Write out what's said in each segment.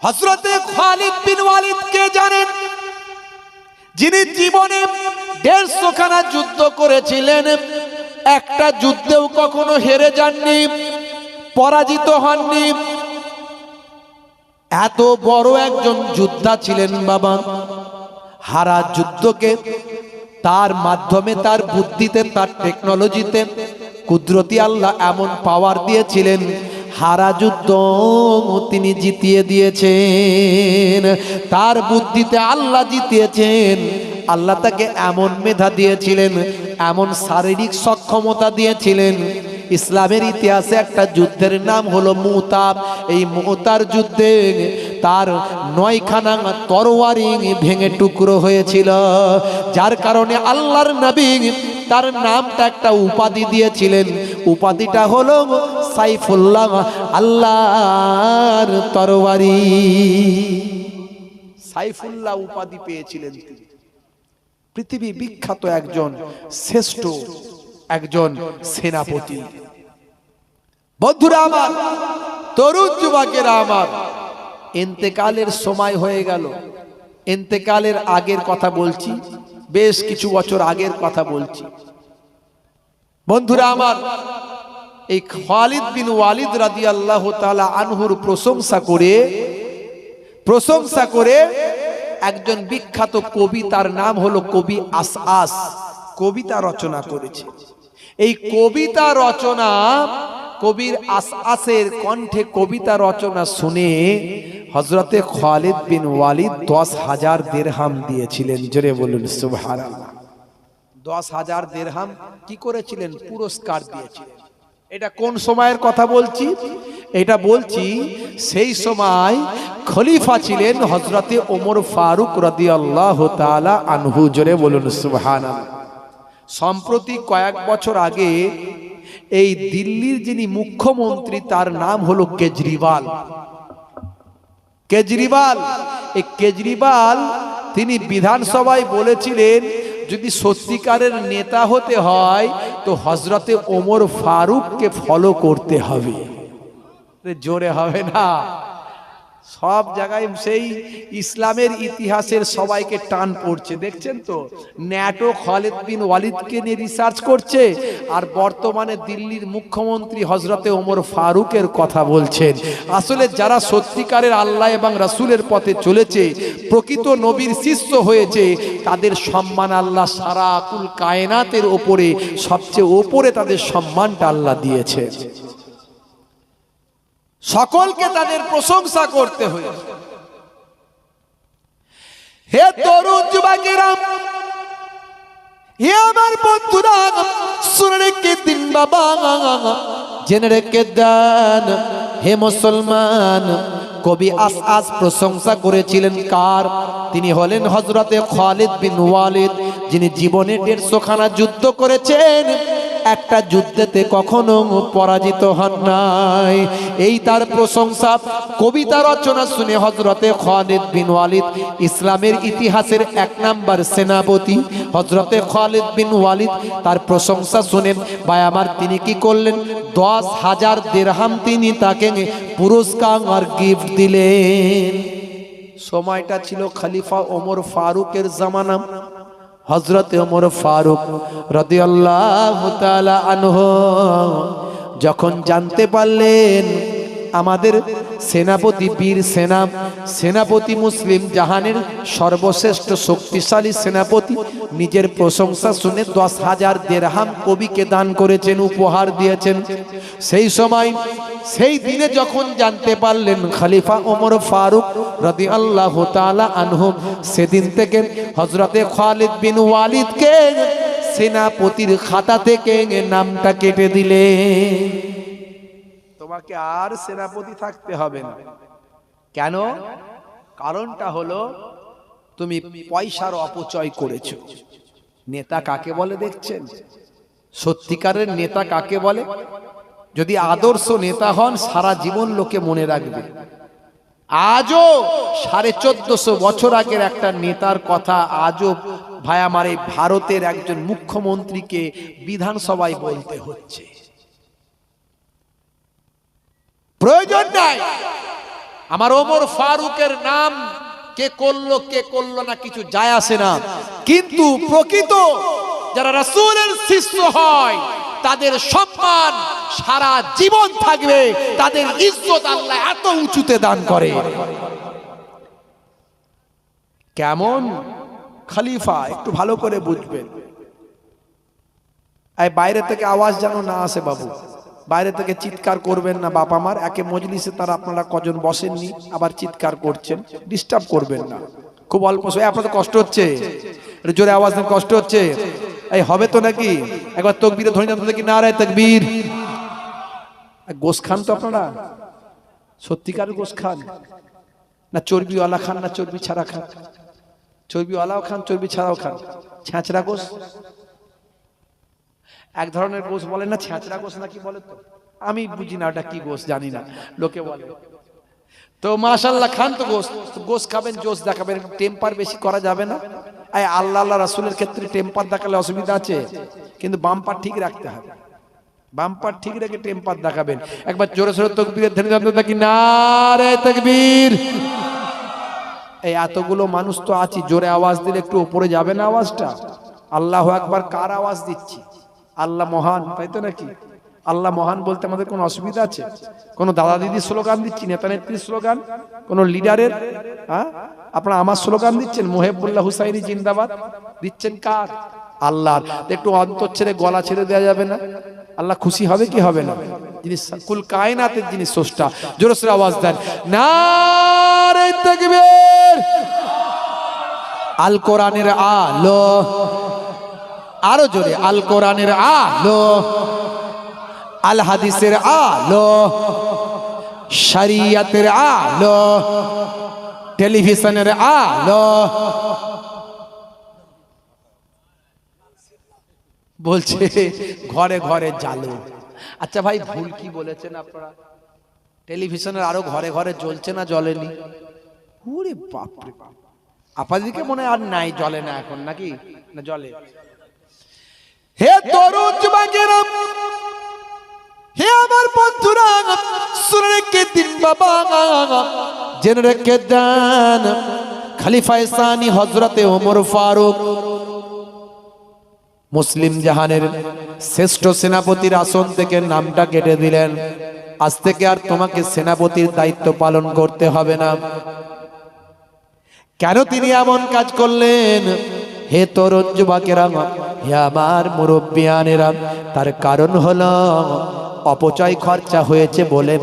হযরতে খালিদ বিন ওয়ালিদ কে জানেন? যিনি জীবনে 150 খানা যুদ্ধ করেছিলেন, একটা যুদ্ধেও কখনো হেরে যাননি, পরাজিত হননি। এত বড় একজন যোদ্ধা ছিলেন বাবা। হারা যুদ্ধকে তার মাধ্যমে, তার বুদ্ধিতে, তার টেকনোলজিতে কুদরতি আল্লাহ এমন পাওয়ার দিয়েছিলেন, হারা যুদ্ধ তিনি জিতিয়ে দিয়েছেন। তার বুদ্ধিতে আল্লাহ জিতিয়েছেন। আল্লাহ তাকে এমন মেধা দিয়েছিলেন, এমন শারীরিক সক্ষমতা দিয়েছিলেন। ইসলামের ইতিহাসে একটা যুদ্ধের নাম হলো মুতাব। এই মুতার যুদ্ধে তার 9 খানা তরবারি ভেঙে টুকরো হয়েছিল, যার কারণে আল্লাহর নবী তার নামটা একটা উপাধি দিয়েছিলেন। উপাধিটা হলো সাইফুল্লাহ, আল্লাহর তরবারি। সাইফুল্লাহ উপাধি পেয়েছিলেন তিনি। পৃথিবী বিখ্যাত একজন শ্রেষ্ঠ একজন সেনাপতি। বন্ধুরা আমার, তরুণ যুবকেরা আমার, ইন্তেকালের সময় হয়ে গেল। ইন্তেকালের আগের কথা বলছি, বেশ কিছু বছর আগের কথা বলছি। বন্ধুরা আমার, এই খালিদ বিন ওয়ালিদ রাদিয়াল্লাহু তাআলা আনহুর প্রশংসা করে একজন বিখ্যাত কবি, তার নাম হলো কবি আসআস, কবিতা রচনা করেছে। এই কবিতা রচনা, কবির আসআসের কণ্ঠে কবিতা রচনা শুনে হযরতে খালিদ বিন ওয়ালিদ 10,000 দিরহাম দিয়েছিলেন। জোরে বলুন সুবহানাল্লাহ। 10,000 দিরহাম কি করেছিলেন? পুরস্কার দিয়েছিলেন। এটা কোন সময়ের কথা বলছি? এটা বলছি সেই সময় খলিফা ছিলেন হযরতে ওমর ফারুক রাদিয়াল্লাহু তাআলা আনহু। জোরে বলুন সুবহানাল্লাহ। সম্প্রতি কয়েক বছর আগে এই দিল্লির যিনি মুখ্যমন্ত্রী, তার নাম হলো কেজরিওয়াল। এই কেজরিওয়াল তিনি বিধানসভায় বলেছিলেন, যদি সত্যিকারের নেতা হতে হয় তো হযরতে ওমর ফারুককে ফলো করতে হবে। জোরে হবে না? সব জায়গায় সেই ইসলামের ইতিহাসের সবাইকে টান পড়ছে, দেখছেন তো। ন্যাটো খালিদ বিন ওয়ালিদকে নিয়ে রিসার্চ করছে, আর বর্তমানে দিল্লির মুখ্যমন্ত্রী হযরতে ওমর ফারুকের কথা বলছেন। আসলে যারা সত্যিকারের আল্লাহ এবং রাসূলের পথে চলেছে, প্রকৃত নবীর শিষ্য হয়েছে, তাদের সম্মান আল্লাহ সারা কুল কায়নাতের ওপরে, সবচেয়ে ওপরে তাদের সম্মানটা আল্লাহ দিয়েছে। সকলকে তাদের প্রশংসা করতে হয়েছে। হে তরুণ যুবকেরা, হে আমার বন্ধুরা, শুনে রেখে দিন বাবা, জেনে রেখে দেন হে মুসলমান। কবি আসআস প্রশংসা করেছিলেন কার? তিনি হলেন হযরতে খালিদ বিন ওয়ালিদ, যিনি জীবনে 150 খানা যুদ্ধ করেছেন, একটা যুদ্ধেতে কখনো পরাজিত হন নাই। এই তার প্রশংসা। কবিতা রচনা শুনে হযরতে খালিদ বিন ওয়ালিদ, ইসলামের ইতিহাসের 1 নাম্বার সেনাপতি হযরতে খালিদ বিন ওয়ালিদ, তার প্রশংসা শুনে ভাই আমার তিনি কি করলেন? 10,000 দিরহাম তিনি তাকে পুরস্কার আর গিফট দিলেন। সময়টা ছিল খলিফা ওমর ফারুকের জামানা। হযরতে ওমর ফারুক রাদিয়াল্লাহু তাআলা আনহু যখন জানতে পারলেন আমাদের সেনাপতি, বীর সেনাপতি, মুসলিম জাহানের সর্বশ্রেষ্ঠ শক্তিশালী সেনাপতি, নিজের প্রশংসা শুনে 10,000 দিরহাম কবিকে দান করেছেন, উপহার দিয়েছেন। সেই সময়, সেই দিনে যখন জানতে পারলেন খলিফা ওমর ফারুক রাদিয়াল্লাহু তাআলা আনহু, সেদিন থেকে হযরতে খালিদ বিন ওয়ালিদকে সেনাপতির খাতা থেকে নামটা কেটে দিলেন। তোমাকে আর সেনাপতি থাকতে হবে না। কেন? কারণটা হলো তুমি পয়সার অপচয় করেছো। নেতা কাকে বলে দেখছেন? সত্যিকারের নেতা কাকে বলে? যদি আদর্শ নেতা হন, সারা জীবন লোকে মনে রাখবে। আজও 1450 বছর আগের একটা নেতার কথা আজও ভাই আমার এই ভারতের একজন মুখ্যমন্ত্রীকে বিধানসভায় বলতে হচ্ছে। প্রয়োজন নাই। আমার ওমর ফারুকের নাম কে করলো না কিছু যায় আসে না, কিন্তু প্রকৃত যারা রাসূলের শিষ্য হয় তাদের সম্মান সারা জীবন থাকবে, তাদের ইজ্জত আল্লাহ এত উঁচুতে দান করে। কেমন খলিফা একটু ভালো করে বুঝবেন। এই বাইরে থেকে আওয়াজ যেন না আসে বাবু, বাইরে থেকে চিৎকার করবেন না। বাপ আমার একে মজলিসে তারা আপনারা কজন বসেননি, আবার চিৎকার করছেন, ডিস্টার্ব করবেন না। খুব অল্প সময় আপনাদের কষ্ট হচ্ছে, একটু জোরে আওয়াজ দেন, কষ্ট হচ্ছে। এই হবে তো নাকি? একবার তাকবীরে ধ্বনি দেন দেখি, নারায়ে তাকবীর। গোশ খান তো আপনারা? সত্যিকার গোশ খান না চর্বিওয়ালা খান, না চর্বি ছাড়া খান? চর্বিওয়ালাও খান, চর্বি ছাড়াও খান। ছেঁচড়া গোশ এক ধরনের গোশ বলে না, ছেঁচড়া গোশ নাকি বলে, তো আমি বুঝি না ওটা কি গোশ, জানি না, লোকে বলে। তো মাশাআল্লাহ খান তো গোশ, গোশ খাবেন, জোশ দেখাবেন, টেম্পার বেশি করা যাবে না। এই আল্লাহ রাসূলের ক্ষেত্রে টেম্পার দেখালে অসুবিধা আছে, কিন্তু বাম্পার ঠিক রাখতে হবে। বাম্পার ঠিক রেখে টেম্পার দেখাবেন। একবার জোরে সোরে তাকবীরের ধ্বনি জানতে থাকি, নারায়ে তাকবীর। এই এতগুলো মানুষ তো আছি, জোরে আওয়াজ দিলে একটু উপরে যাবে না আওয়াজটা? আল্লাহু আকবার কার আওয়াজ দিচ্ছি? আল্লাহ মহান, তাই তো নাকি? আল্লাহ মহান বলতে আমাদের কোনো অসুবিধা আছে? কোন দাদা দিদির স্লোগান দিচ্ছি, নেতা নেত্রীর স্লোগান, কোন লিডারের? হ্যাঁ, আপনারা আমার স্লোগান দিচ্ছেন, মুহিবুল্লাহ হুসাইনি জিন্দাবাদ দিচ্ছেন কার? আল্লাহর। একটু অন্তর ছেড়ে গলা ছেড়ে দেওয়া যাবে না? আল্লাহ খুশি হবে কি হবে না? যিনি কুল কায়নাতের যিনি স্রষ্টা, জোরে সোরে আওয়াজ দেন, নারায়ে তাকবীর। আল কোরআনের আলো, আরো জোরে, আল কোরআনের আলো, আল হাদিসের আলো, শরিয়তের আলো, টেলিভিশনের আলো। বলছে ঘরে ঘরে জালো। আচ্ছা ভাই, ভুল কি বলেছেন আপনারা? টেলিভিশনের আরো ঘরে ঘরে জ্বলছে না জ্বলেনি? ওরে বাপ রে বাপ, আপনাদেরকে মনে আর নাই, জ্বলে না এখন নাকি? না জ্বলে। হে তরুণ যুবকেরা, হে আমার বন্ধুরা, শুনে রেখে দিন বাবা, জেনে রেখে দেন, খলিফায়ে সানি হযরতে ওমর ফারুক মুসলিম জাহানের শ্রেষ্ঠ সেনাপতির আসন থেকে নামটা কেটে দিলেন। আজ থেকে আর তোমাকে সেনাপতির দায়িত্ব পালন করতে হবে না। কেন তিনি এমন কাজ করলেন? হে তরুণ যুবকেরা, হে আমার মুরব্বিয়ানেরা, তার কারণ হলো অপচয় খরচা হয়েছে বলে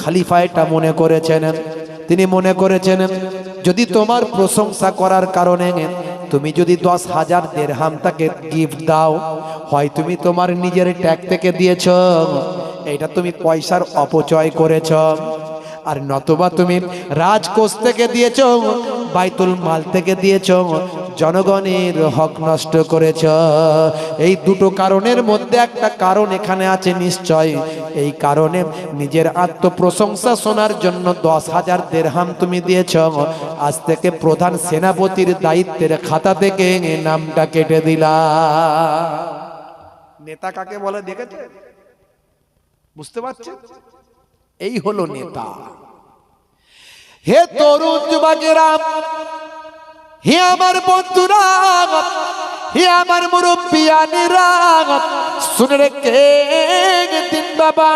খলিফা এটা মনে করেছেন। তিনি মনে করেছেন যদি তোমার প্রশংসা করার কারণে তুমি যদি 10,000 দিরহাম তাকে গিফট দাও, হয় তুমি তোমার নিজের ট্যাগ থেকে দিয়েছ, এটা তুমি পয়সার অপচয় করেছ, আর নতুবা তুমি রাজকোষ থেকে দিয়েছ, বাইতুল মাল থেকে দিয়েছ, জনগণের হক নষ্ট করেছ। এই দুটো কারণের মধ্যে একটা কারণ এখানে আছে নিশ্চয়। এই কারণে নিজের আত্মপ্রশংসা শোনার জন্য 10,000 দিরহাম তুমি দিয়েছ। আজ থেকে প্রধান সেনাপতির দায়িত্বের খাতা থেকে নামটা কেটে দিলা। নেতা কাকে বলে দেখেছে? বুঝতে পারছেন? এই হলো নেতা। হে তরুণ যুবকেরা, হে আমার বন্ধুরা, হে আমার মুরব্বিয়ানেরা, শুনে রেখে দিন বাবা,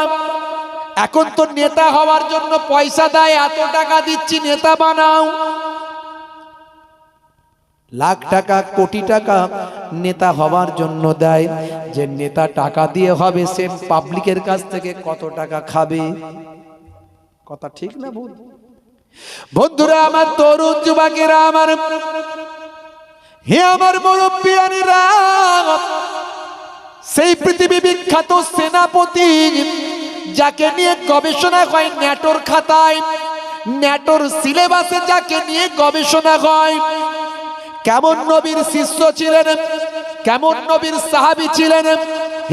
এখন তো নেতা হওয়ার জন্য পয়সা দেয়, এত টাকা দিচ্ছি নেতা বানাও। লাখ টাকা, কোটি টাকা নেতা হওয়ার জন্য দেয়। যে নেতা টাকা দিয়ে হবে, সে পাবলিকের কাছ থেকে কত টাকা খাবে? কথা ঠিক না ভুল? বন্ধুরা আমার, তরুণ যুবকেরা আমার, হে আমার মুরব্বিয়ানেরা, সেই পৃথিবী বিখ্যাত সেনাপতি যাকে নিয়ে গবেষণা হয় ন্যাটোর খাতায়, ন্যাটোর সিলেবাসে যাকে নিয়ে গবেষণা হয়, কেমন নবীর শিষ্য ছিলেন, কেমন নবীর সাহাবী ছিলেন।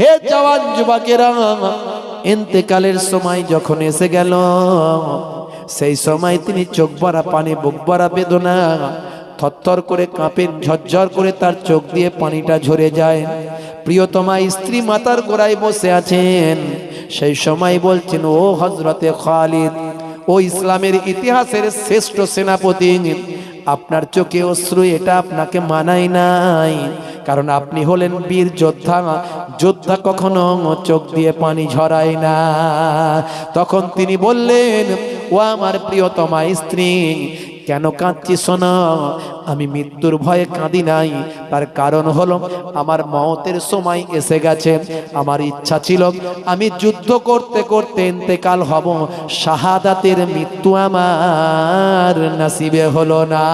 হে জওয়ান যুবকেরা, ইন্তেকালের সময় যখন এসে গেল, সেই সময় তিনি চোখ ভরা পানি, বুক ভরা বেদনা, থরথর করে কাঁপেন, ঝরঝর করে তার চোখ দিয়ে পানিটা ঝরে যায়। প্রিয়তমা স্ত্রী মাতার গোড়ায় বসে আছেন। সেই সময় বলছেন, ও হযরতে খালিদ, ও ইসলামের ইতিহাসের শ্রেষ্ঠ সেনাপতি, আপনার চোখে অশ্রু এটা আপনাকে মানায় নাই, কারণ আপনি হলেন বীর যোদ্ধা। যোদ্ধা কখনো চোখ দিয়ে পানি ঝরায় না। তখন তিনি বললেন, ও আমার প্রিয়তমা স্ত্রী, কেন কাঁদছি শোনো? আমি মৃত্যুর ভয়ে কাঁদি নাই, তার কারণ হলো আমার মওতের সময় এসে গেছে। আমার ইচ্ছা ছিল আমি যুদ্ধ করতে করতে ইন্তেকাল হব, শাহাদাতের মৃত্যু আমার নসিবে হলো না।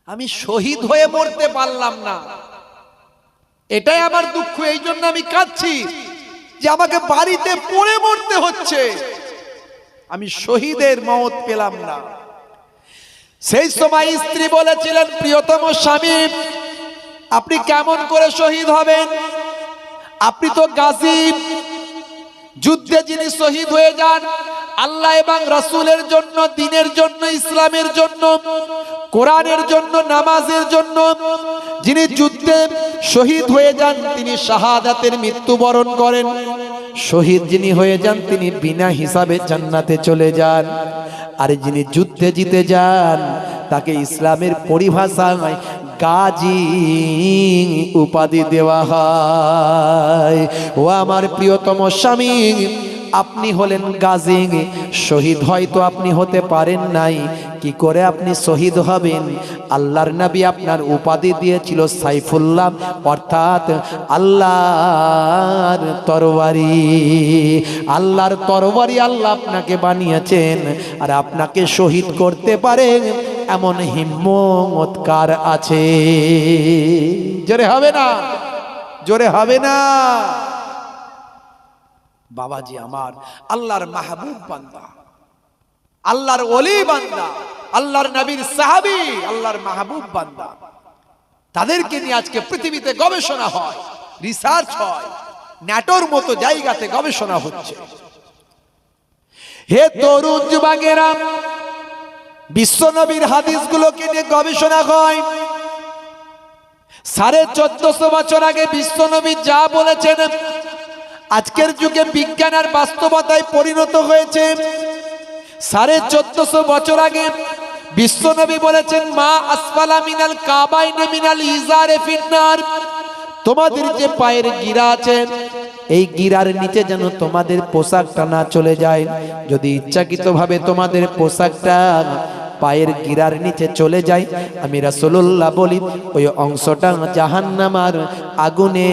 আমি শহীদ হয়ে মরতে পারলাম না, এটাই আমার দুঃখ। এই জন্য আমি কাঁদছি যে আমাকে বাড়িতে পড়ে মরতে হচ্ছে, আমি শহীদের মওত পেলাম না। সেই সময় স্ত্রী বলেছিলেন, প্রিয়তম স্বামী, আপনি কেমন করে শহীদ হবেন? আপনি তো গাজী। যুদ্ধে যিনি শহীদ হয়ে যান আল্লাহ এবং রাসূলের জন্য, দ্বীনের জন্য, ইসলামের জন্য, কোরআনের জন্য, নামাজের জন্য, যিনি যুদ্ধে শহীদ হয়ে যান তিনি শাহাদাতের মৃত্যুবরণ করেন। শহীদ যিনি হয়ে যান তিনি বিনা হিসাবে জান্নাতে চলে যান। আর যিনি যুদ্ধে জিতে যান তাকে ইসলামের পরিভাষায় গাজী উপাধি দেওয়া হয়। ও আমার প্রিয়তম স্বামী, আপনি হলেন গাজী, শহীদ হয়তো আপনি হতে পারেন নাই, কি করে আপনি শহীদ হবেন? আল্লাহর নবী আপনার উপাধি দিয়েছিল সাইফুল্লাহ, অর্থাৎ আল্লাহর তরবারি। আল্লাহর তরবারি আল্লাহ আপনাকে বানিয়েছেন, আর আপনাকে শহীদ করতে পারেন এমন হিম্মত কার আছে? জোরে হবে না? জোরে হবে না? বাবাজি আমার, আল্লাহর মাহবুব বান্দা, আল্লাহর ওলি বান্দা, আল্লাহর নবীর সাহাবী, আল্লাহর মাহবুব বান্দা, তাদেরকে নিয়ে আজকে পৃথিবীতে গবেষণা হয়, রিসার্চ হয়, ন্যাটোর মতো জায়গাতে গবেষণা হচ্ছে। হে তরুণ যুবকেরা, বিশ্ব নবীর হাদিসগুলোকে নিয়ে গবেষণা হয়। 1450 বছর আগে বিশ্ব নবী যা বলেছেন আজকের যুগে বিজ্ঞান আর বাস্তবতায় পরিণত হয়েছে। 1450 বছর আগে বিশ্বনবী বলেছেন, মা আসফালা মিনাল কাবাইনি মিনাল ইজারে ফিন্নার, তোমাদের যে পায়ের গিরা আছে এই গিরার নিচে যেন তোমাদের পোশাকটা না চলে যায়। যদি ইচ্ছাকৃতভাবে তোমাদের পোশাকটা পায়ের গিরার নিচে চলে যায়, আমি রাসূলুল্লাহ বলি ওই অংশটা জাহান্নামের আগুনে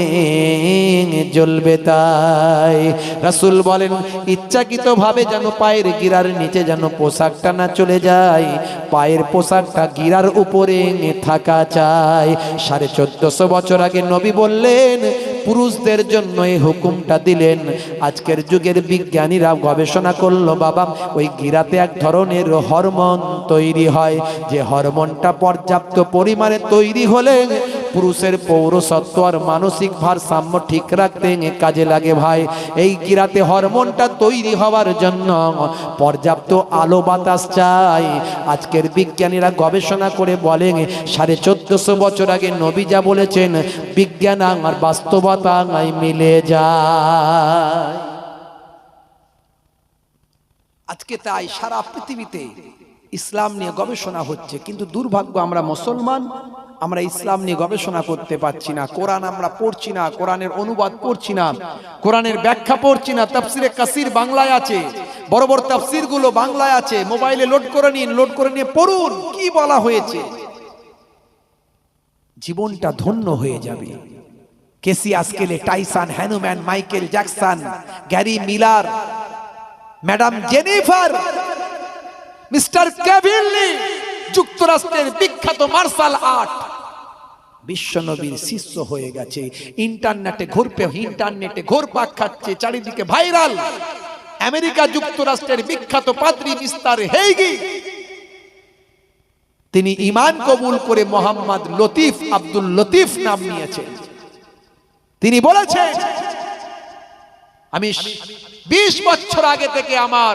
জ্বলবে। তাই রাসূল বলেন, ইচ্ছাকৃতভাবে যেন পায়ের গিরার নিচে যেন পোশাকটা না চলে যায়, পায়ের পোশাকটা গিরার উপরে থাকা চাই। 1450 বছর আগে নবী বললেন, পুরুষদের জন্য এই হুকুমটা দিলেন। আজকের যুগের বিজ্ঞানীরা গবেষণা করলো, বাবা ওই গিরাতে এক ধরনের হরমোন তৈরি হয়, যে হরমোনটা পর্যাপ্ত পরিমাণে তৈরি হলে পুরুষের পৌরসত্ব আর মানসিক ভারসাম্য ঠিক রাখতে কাজে লাগে। ভাই, এই গিরাতে হরমোনটা তৈরি হওয়ার জন্য পর্যাপ্ত আলো বাতাস চাই। আজকের বিজ্ঞানীরা গবেষণা করে বলেন, 1450 বছর আগে নবী যা বলেছেন বিজ্ঞান আর বাস্তবতা মিলে যায়। আজকে তাই সারা পৃথিবীতে ইসলাম নিয়ে গবেষণা হচ্ছে, কিন্তু দুর্ভাগ্য আমরা মুসলমান, আমরা ইসলাম নিয়ে গবেষণা করতে পারছি না। কোরআন আমরা পড়ছি না, কোরআনের অনুবাদ পড়ছি না, কোরআনের ব্যাখ্যা পড়ছি না। তাফসিরে কাসির বাংলায় আছে, বড় বড় তাফসির গুলো বাংলায় আছে, মোবাইলে লোড করে নিন, লোড করে নিয়ে পড়ুন কি বলা হয়েছে। জীবনটা ধন্য হয়ে যাবে। কেসি আসকেলে, টাইসন, হ্যানুম্যান, Michael Jackson, Gary Miller, madam Jennifer, mister ক্যাভিলি, যুক্তরাষ্ট্রের বিখ্যাত মার্শাল আর্ট বিশ্বনবীর শিষ্য হয়ে গেছে। ইন্টারনেটে ঘুরপাক খাচ্ছে, চারিদিকে ভাইরাল। আমেরিকা যুক্তরাষ্ট্রের বিখ্যাত পাদ্রী মিস্টার হেইগি, তিনি ঈমান কবুল করে মোহাম্মদ লতিফ, আব্দুল লতিফ নাম নিয়েছেন। তিনি বলেছেন, আমি 20 বছর আগে থেকে আমার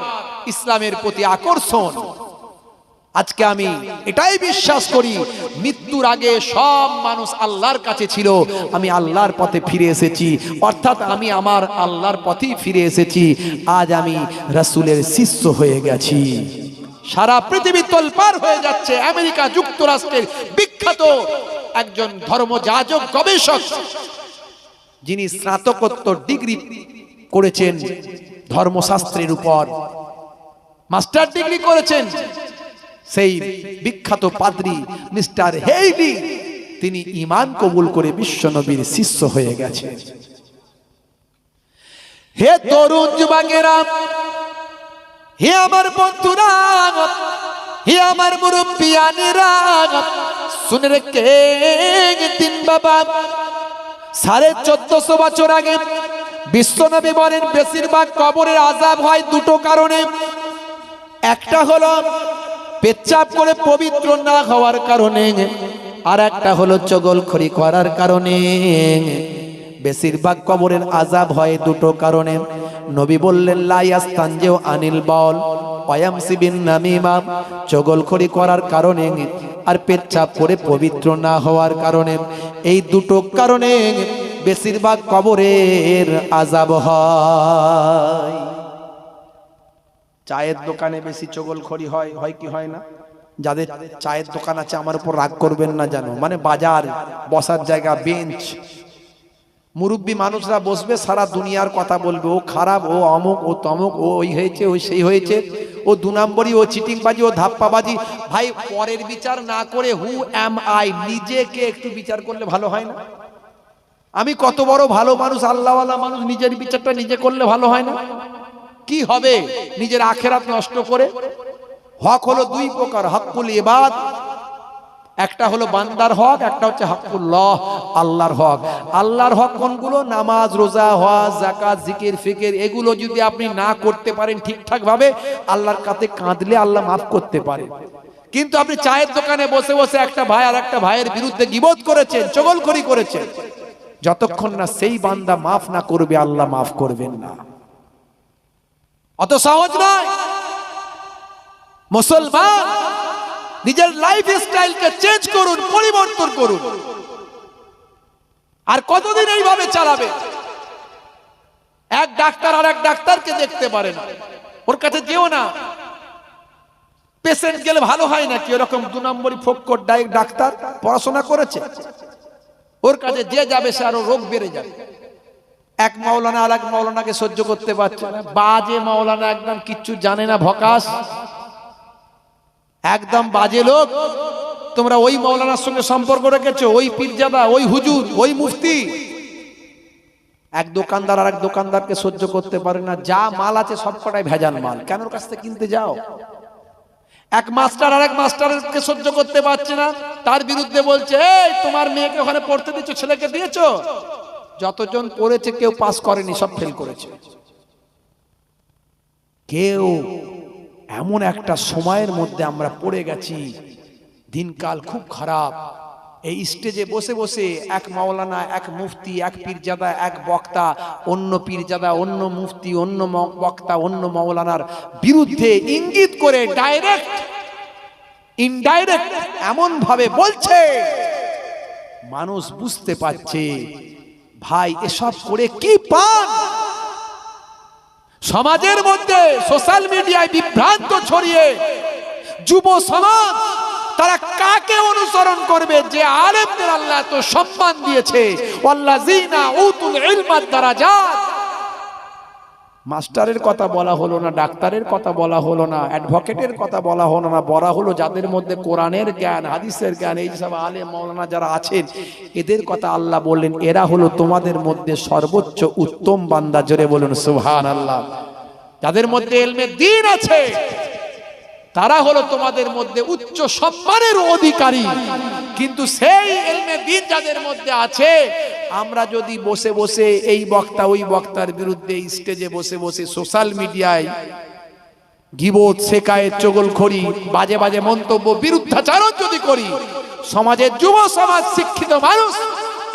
ইসলামের প্রতি আকর্ষণ, আজকে আমি এটাই বিশ্বাস করি, মৃত্যুর আগে সব মানুষ আল্লাহর কাছে ছিল, আমি আল্লাহর পথে ফিরে এসেছি, অর্থাৎ আমি আমার আল্লাহর পথেই ফিরে এসেছি। আজ আমি রাসূলের শিষ্য হয়ে গেছি। সারা পৃথিবী তোলপাড় হয়ে যাচ্ছে। আমেরিকা যুক্তরাষ্ট্রের বিখ্যাত একজন ধর্মযাজক গবেষক, যিনি স্নাতকোত্তর ডিগ্রি করেছেন ধর্মশাস্ত্রের উপর, মাস্টার ডিগ্রি করেছেন, সেই বিখ্যাত পাদ্রী মিস্টার হেইলি, তিনি ঈমান কবুল করে বিশ্বনবীর শিষ্য হয়ে গেছেন। হে তরুণ যুবকেরা, হে আমার বন্ধুরা, হে আমার মুরব্বিয়ানেরা, শুনে রেখে দিন বাবা, 1450 বছর আগে বিশ্বনবী বলেন বেশিরভাগ কবরের আযাব হয় দুটো কারণে। একটা হলো পেচ্ছাপ করে পবিত্র না হওয়ার কারণে, আর একটা হলো চগলখড়ি করার কারণে। বেশিরভাগ কবরের আযাব হয় দুটো কারণে। নবী বললেন লা ইয়াস্তানজিউ আনিল বাউল ওয়া ইয়ামসি বিন নামিমা, চগলখড়ি করার কারণে আর পেচ্ছাপ করে পবিত্র না হওয়ার কারণে। এই দুটো কারণে বেশিরভাগ কবরের আযাব হয়। চায়ের দোকানে বেশি চগলখড়ি হয়, হয় কি হয় না? যাদের চায়ের দোকান আছে আমার উপর রাগ করবেন না জানো, মানে বাজার, বসার জায়গা, বেঞ্চ, মুরব্বী মানুষরা বসবে, সারা দুনিয়ার কথা বলবে, ও খারাপ, ও অমুক, ও তমুক, ও ওই হয়েছে, ওই সেই হয়েছে, ও দু নম্বরই, ও চিটিংবাজি, ও ধাপ্পাবাজি। ভাই পরের বিচার না করে হু অ্যাম আই, নিজেকে একটু বিচার করলে ভালো হয় না? আমি কত বড় ভালো মানুষ, আল্লাহওয়ালা মানুষ, নিজের বিচারটা নিজে করলে ভালো হয় না? কি হবে নিজের আখেরাত নষ্ট করে? হক হলো দুই প্রকার, হকুল ইবাদ, একটা হলো বান্দার হক, একটা হচ্ছে হকুল্লাহ, আল্লাহর হক। আল্লাহর হক কোনগুলো? নামাজ, রোজা, হজ, যাকাত, জিকির, ফিকির, এগুলো যদি আপনি না করতে পারেন ঠিকঠাক ভাবে, আল্লাহর কাছে কাঁদলে আল্লাহ মাফ করতে পারে। কিন্তু আপনি চায়ের দোকানে বসে বসে একটা ভাই আর একটা ভাইয়ের বিরুদ্ধে গীবত করেছেন, চগলখড়ি করেছেন, যতক্ষণ না সেই বান্দা মাফ না করবে আল্লাহ মাফ করবেন না। অত সহজ নয়। মুসলমান নিজের লাইফ স্টাইলকে চেঞ্জ করুন, পরিবর্তন করুন। আর কতদিন এইভাবে চালাবে? এক ডাক্তার আর এক ডাক্তারকে দেখতে পারে না, ওর কাছে যেও না। পেশেন্ট গেলে ভালো হয় না কি? এরকম দু নম্বরই ফোক্কর ডাক্তার, পড়াশোনা করেছে, ওর কাছে যে যাবে সে আরো রোগ বেড়ে যাবে। এক মাওলানা আর এক মাওলানাকে সহ্য করতে পারছে না, বাজে মাওলানা, একদম কিচ্ছু জানে না, ভকাস, একদম বাজে লোক। তোমরা ওই মাওলানার সঙ্গে সম্পর্ক রেখেছো, ওই পীরজাদা, ওই হুজুর, ওই মুফতি। এক দোকানদার আর এক দোকানদারকে সহ্য করতে পারে না, যা মাল আছে সবকটাই ভেজাল মাল, কেন ওর কাছ থেকে কিনতে যাও? এক মাস্টার আর এক মাস্টারকে সহ্য করতে পারছে না, তার বিরুদ্ধে বলছে এই তোমার মেয়েকে ওখানে পড়তে দিচ্ছ, ছেলেকে দিয়েছো? যতজন পড়েছে কেউ পাস করেনি, সব ফেল করেছে। কেউ এমন একটা সময়ের মধ্যে আমরা পড়ে গেছি, দিনকাল খুব খারাপ। এই স্টেজে বসে বসে এক মাওলানা, এক মুফতি, এক পীরজাদা, এক বক্তা অন্য পীরজাদা, অন্য মুফতি, অন্য বক্তা, অন্য মাওলানার বিরুদ্ধে ইঙ্গিত করে ডাইরেক্ট ইনডাইরেক্ট এমন ভাবে বলছে, মানুষ বুঝতে পারছে ভাই এসব করে কি পান। সমাজের মধ্যে সোশ্যাল মিডিয়ায় বিভ্রান্ত ছড়িয়ে যুব সমাজ তারা কাকে অনুসরণ করবে? যে আলেমদের আল্লাহ তো সম্মান দিয়েছে, ওয়াল্লাযিনা উতুল ইলমা দারাজাত। মাস্টারের কথা বলা হলো না, ডাক্তারের কথা বলা হলো না, অ্যাডভোকেটের কথা বলা হলো না, বলা হলো যাদের মধ্যে কোরআনের জ্ঞান, হাদিসের জ্ঞান, এই সব আলেম মাওলানা যারা আছেন এদের কথা আল্লাহ বললেন এরা হলো তোমাদের মধ্যে সর্বোচ্চ উত্তম বান্দা। জোরে বলুন সুবহানাল্লাহ। যাদের মধ্যে ইলমে দ্বীন আছে তারা হলো তোমাদের মধ্যে উচ্চ সম্মানের অধিকারী। কিন্তু সেই ইলমে দ্বীন যাদের মধ্যে আছে, আমরা যদি বসে বসে এই বক্তা ওই বক্তার বিরুদ্ধে স্টেজে বসে বসে সোশ্যাল মিডিয়ায় গীবত, শেকায়েত, চগলখড়ি, বাজে বাজে মন্তব্য, বিরুদ্ধাচারণ যদি করি, সমাজের যুব সমাজ, শিক্ষিত মানুষ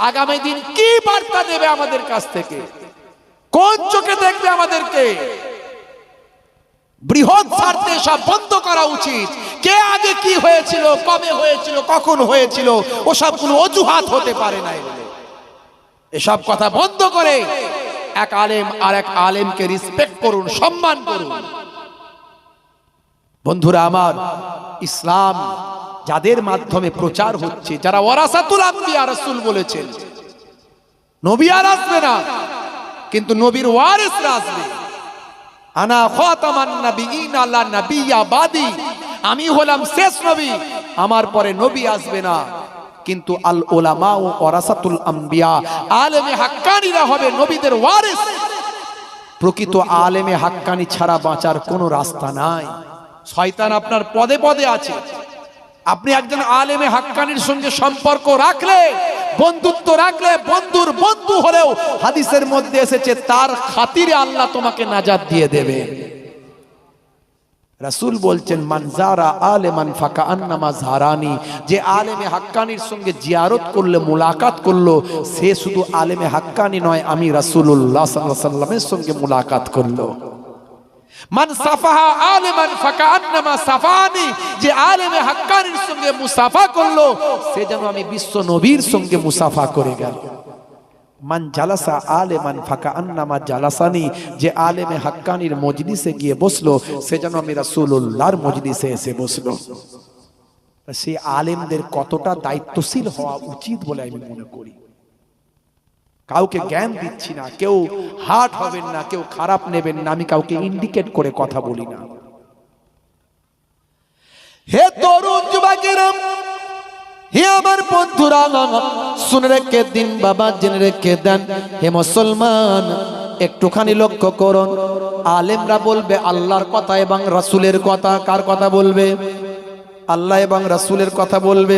আগামী দিন কি বার্তা দেবে আমাদের কাছ থেকে? কোন চোখে দেখবে আমাদেরকে? বৃহৎ স্বার্থে সব বন্ধ করা উচিত। কে আগে কি হয়েছিল, কবে হয়েছিল, কখন হয়েছিল, ওসব কোনো অজুহাত হতে পারে না। এসব কথা বন্ধ করে এক আলেম আর এক আলেমকে রেসপেক্ট করুন, সম্মান করুন। বন্ধুরা আমার, ইসলাম যাদের মাধ্যমে প্রচার হচ্ছে, যারা ওয়ারাসাতুল আম্বিয়া, রাসূল বলেছেন নবী আর আসবে না, কিন্তু নবীর ওয়ারিসরা আসবে। আনা খাতামান নাবিয়িন লা নাবিয়্যা বাদি, আমি হলাম শেষ নবী, আমার পরে নবী আসবে না। কিন্তু আল উলামা ওয়ারাসাতুল আম্বিয়া, আলেমে হাক্কানীরা হবে নবীদের ওয়ারিস। প্রকৃত আলেমে হাক্কানী ছাড়া বাঁচার কোনো রাস্তা নাই। শয়তান আপনার পদে পদে আছে। আপনি একজন আলেমে হাক্কানীর সঙ্গে সম্পর্ক রাখলে, বন্ধুত্ব রাখলে, বন্ধুর বন্ধু হলেও হাদিসের মধ্যে এসেছে তার খাতিরে আল্লাহ তোমাকে নাজাত দিয়ে দেবে। রাসূল বলছেন মান যারা আলেমান ফাকান্নামা যারানি, যে আলেমে হাক্কানীর সঙ্গে জিয়ারত করলে, মুলাকাত করলো, সে শুধু আলেমে হাক্কানী নয়, আমি রাসূলুল্লাহ সাল্লাল্লাহু আলাইহি ওয়াসাল্লামের সঙ্গে মুলাকাত করলো। মান সাফাহা আলেমান ফাকান্নামা সাফানি, যে আলেমে হাক্কানীর সঙ্গে মুসাফা করলো, সে যেন আমি বিশ্ব নবীর সঙ্গে মুসাফা করে গেল। মান জালাসা আলেমান ফাকান্নামা জালাসানি, যে আলেমে হাক্কানীর মজলিসে গিয়ে বসলো, সে যেন আমি রাসূলুল্লাহর মজলিসে এসে বসলো। সেই আলেমদের কতটা দায়িত্বশীল হওয়া উচিত বলে আমি মনে করি। কাউকে জ্ঞান দিচ্ছি না, কেউ হার্ট হবেন না, কেউ খারাপ নেবেন না, আমি কাউকে ইন্ডিকেট করে কথা বলি না। হে তরুণ যুবকেরা, হে আমার বন্ধুরা, শুনে রেখে দিন বাবা, জেনে রেখে দেন। হে মুসলমান, একটুখানি লক্ষ্য করুন। আলেমরা বলবে আল্লাহর কথা এবং রাসূলের কথা। কার কথা বলবে? আল্লাহ এবং রাসূলের কথা বলবে।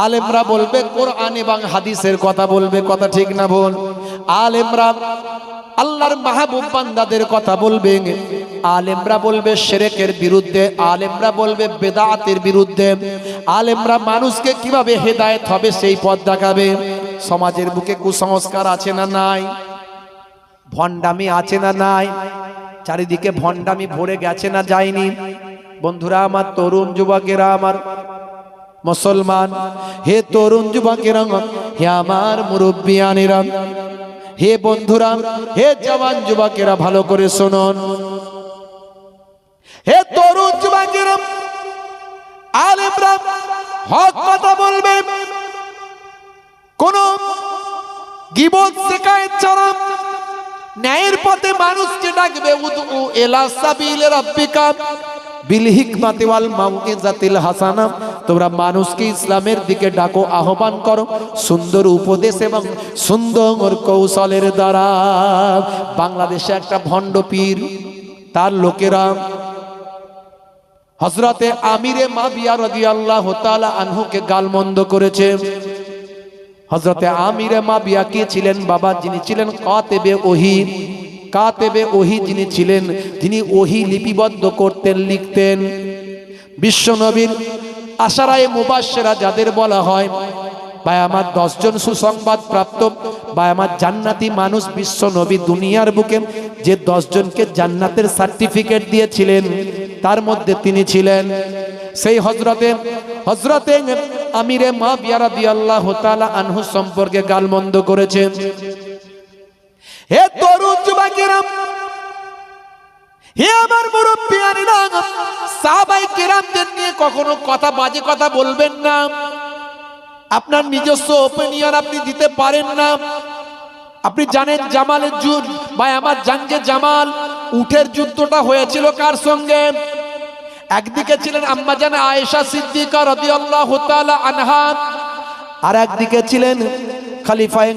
আলেমরা বলবে কোরআন এবং হাদিসের কথা বলবে। কথা ঠিক না বল? আলেমরা আল্লাহর মাহবুব বান্দাদের কথা বলবে। আলেমরা বলবে শিরকের বিরুদ্ধে, আলেমরা বলবে বেদাতের বিরুদ্ধে। আলেমরা মানুষকে কিভাবে হেদায়েত হবে সেই পথ দেখাবে। সমাজের বুকে কুসংস্কার আছে না নাই? ভণ্ডামি আছে না নাই? চারিদিকে ভণ্ডামি ভরে গেছে না যায়নি? বন্ধুরা আমার, তরুণ যুবকেরা আমার, মুসলমান, হে তরুণ যুবকেরা, হে আমার মুরব্বিয়ানেরা, হে বন্ধুরা, হে জওয়ান যুবকেরা, ভালো করে শুনুন। হে তরুণ যুবকেরা, আলেমরা হক কথা বলবে, কোন গীবত শিকায়েত ছাড়া ন্যায়ের পথে মানুষকে ডাকবে। উদউ ইলা সাবিলি রাব্বিকা বিল হিকমাতি ওয়াল মাউইজাতিল হাসানা, তোমরা মানুষকে ইসলামের দিকে ডাকো, আহ্বান করো সুন্দর উপদেশ এবং সুন্দর কৌশলের দ্বারা। বাংলাদেশে একটা ভণ্ড পীর, তার লোকেরা হযরতে আমিরে মাবিয়া রাদিয়াল্লাহু তাআলা আনহুকে গালমন্দ করেছে। হযরতে আমিরে মাবিয়া কে ছিলেন বাবা? যিনি ছিলেন কাতেবে ওহী। কাতেবে ওহী যিনি ছিলেন, তিনি ওহী লিপিবদ্ধ করতেন, লিখতেন। বিশ্ব নবীর আশারায়ে মুবাশশিরা যাদের বলা হয়, ভাই আমার 10 জন সুসংবাদ প্রাপ্ত, ভাই আমার জান্নাতি মানুষ বিশ্ব নবী দুনিয়ার বুকে যে 10 জনকে জান্নাতের সার্টিফিকেট দিয়েছিলেন, তার মধ্যে তিনি ছিলেন। সেই হযরতে আমিরে মাবিয়া রাদিয়াল্লাহু তাআলা আনহু সম্পর্কে গালমন্দ করেছেন। হে তরুণ যুবকেরা, হে আমার মুরব্বিয়ানেরা, সাহাবায়ে কেরামদের নিয়ে কখনো কথা, বাজে কথা বলবেন না। আপনার নিজস্ব ওপিনিয়ন আপনি দিতে পারেন না। আপনি জানেন জামালের যুদ্ধ, ভাই আমার জাঙ্গে জামাল, উটের যুদ্ধটা হয়েছিল কার সঙ্গে? একদিকে ছিলেন আম্মাজান আয়েশা সিদ্দিকা রাদিয়াল্লাহু তাআলা আনহা, আর একদিকে ছিলেন খলিফায়ে,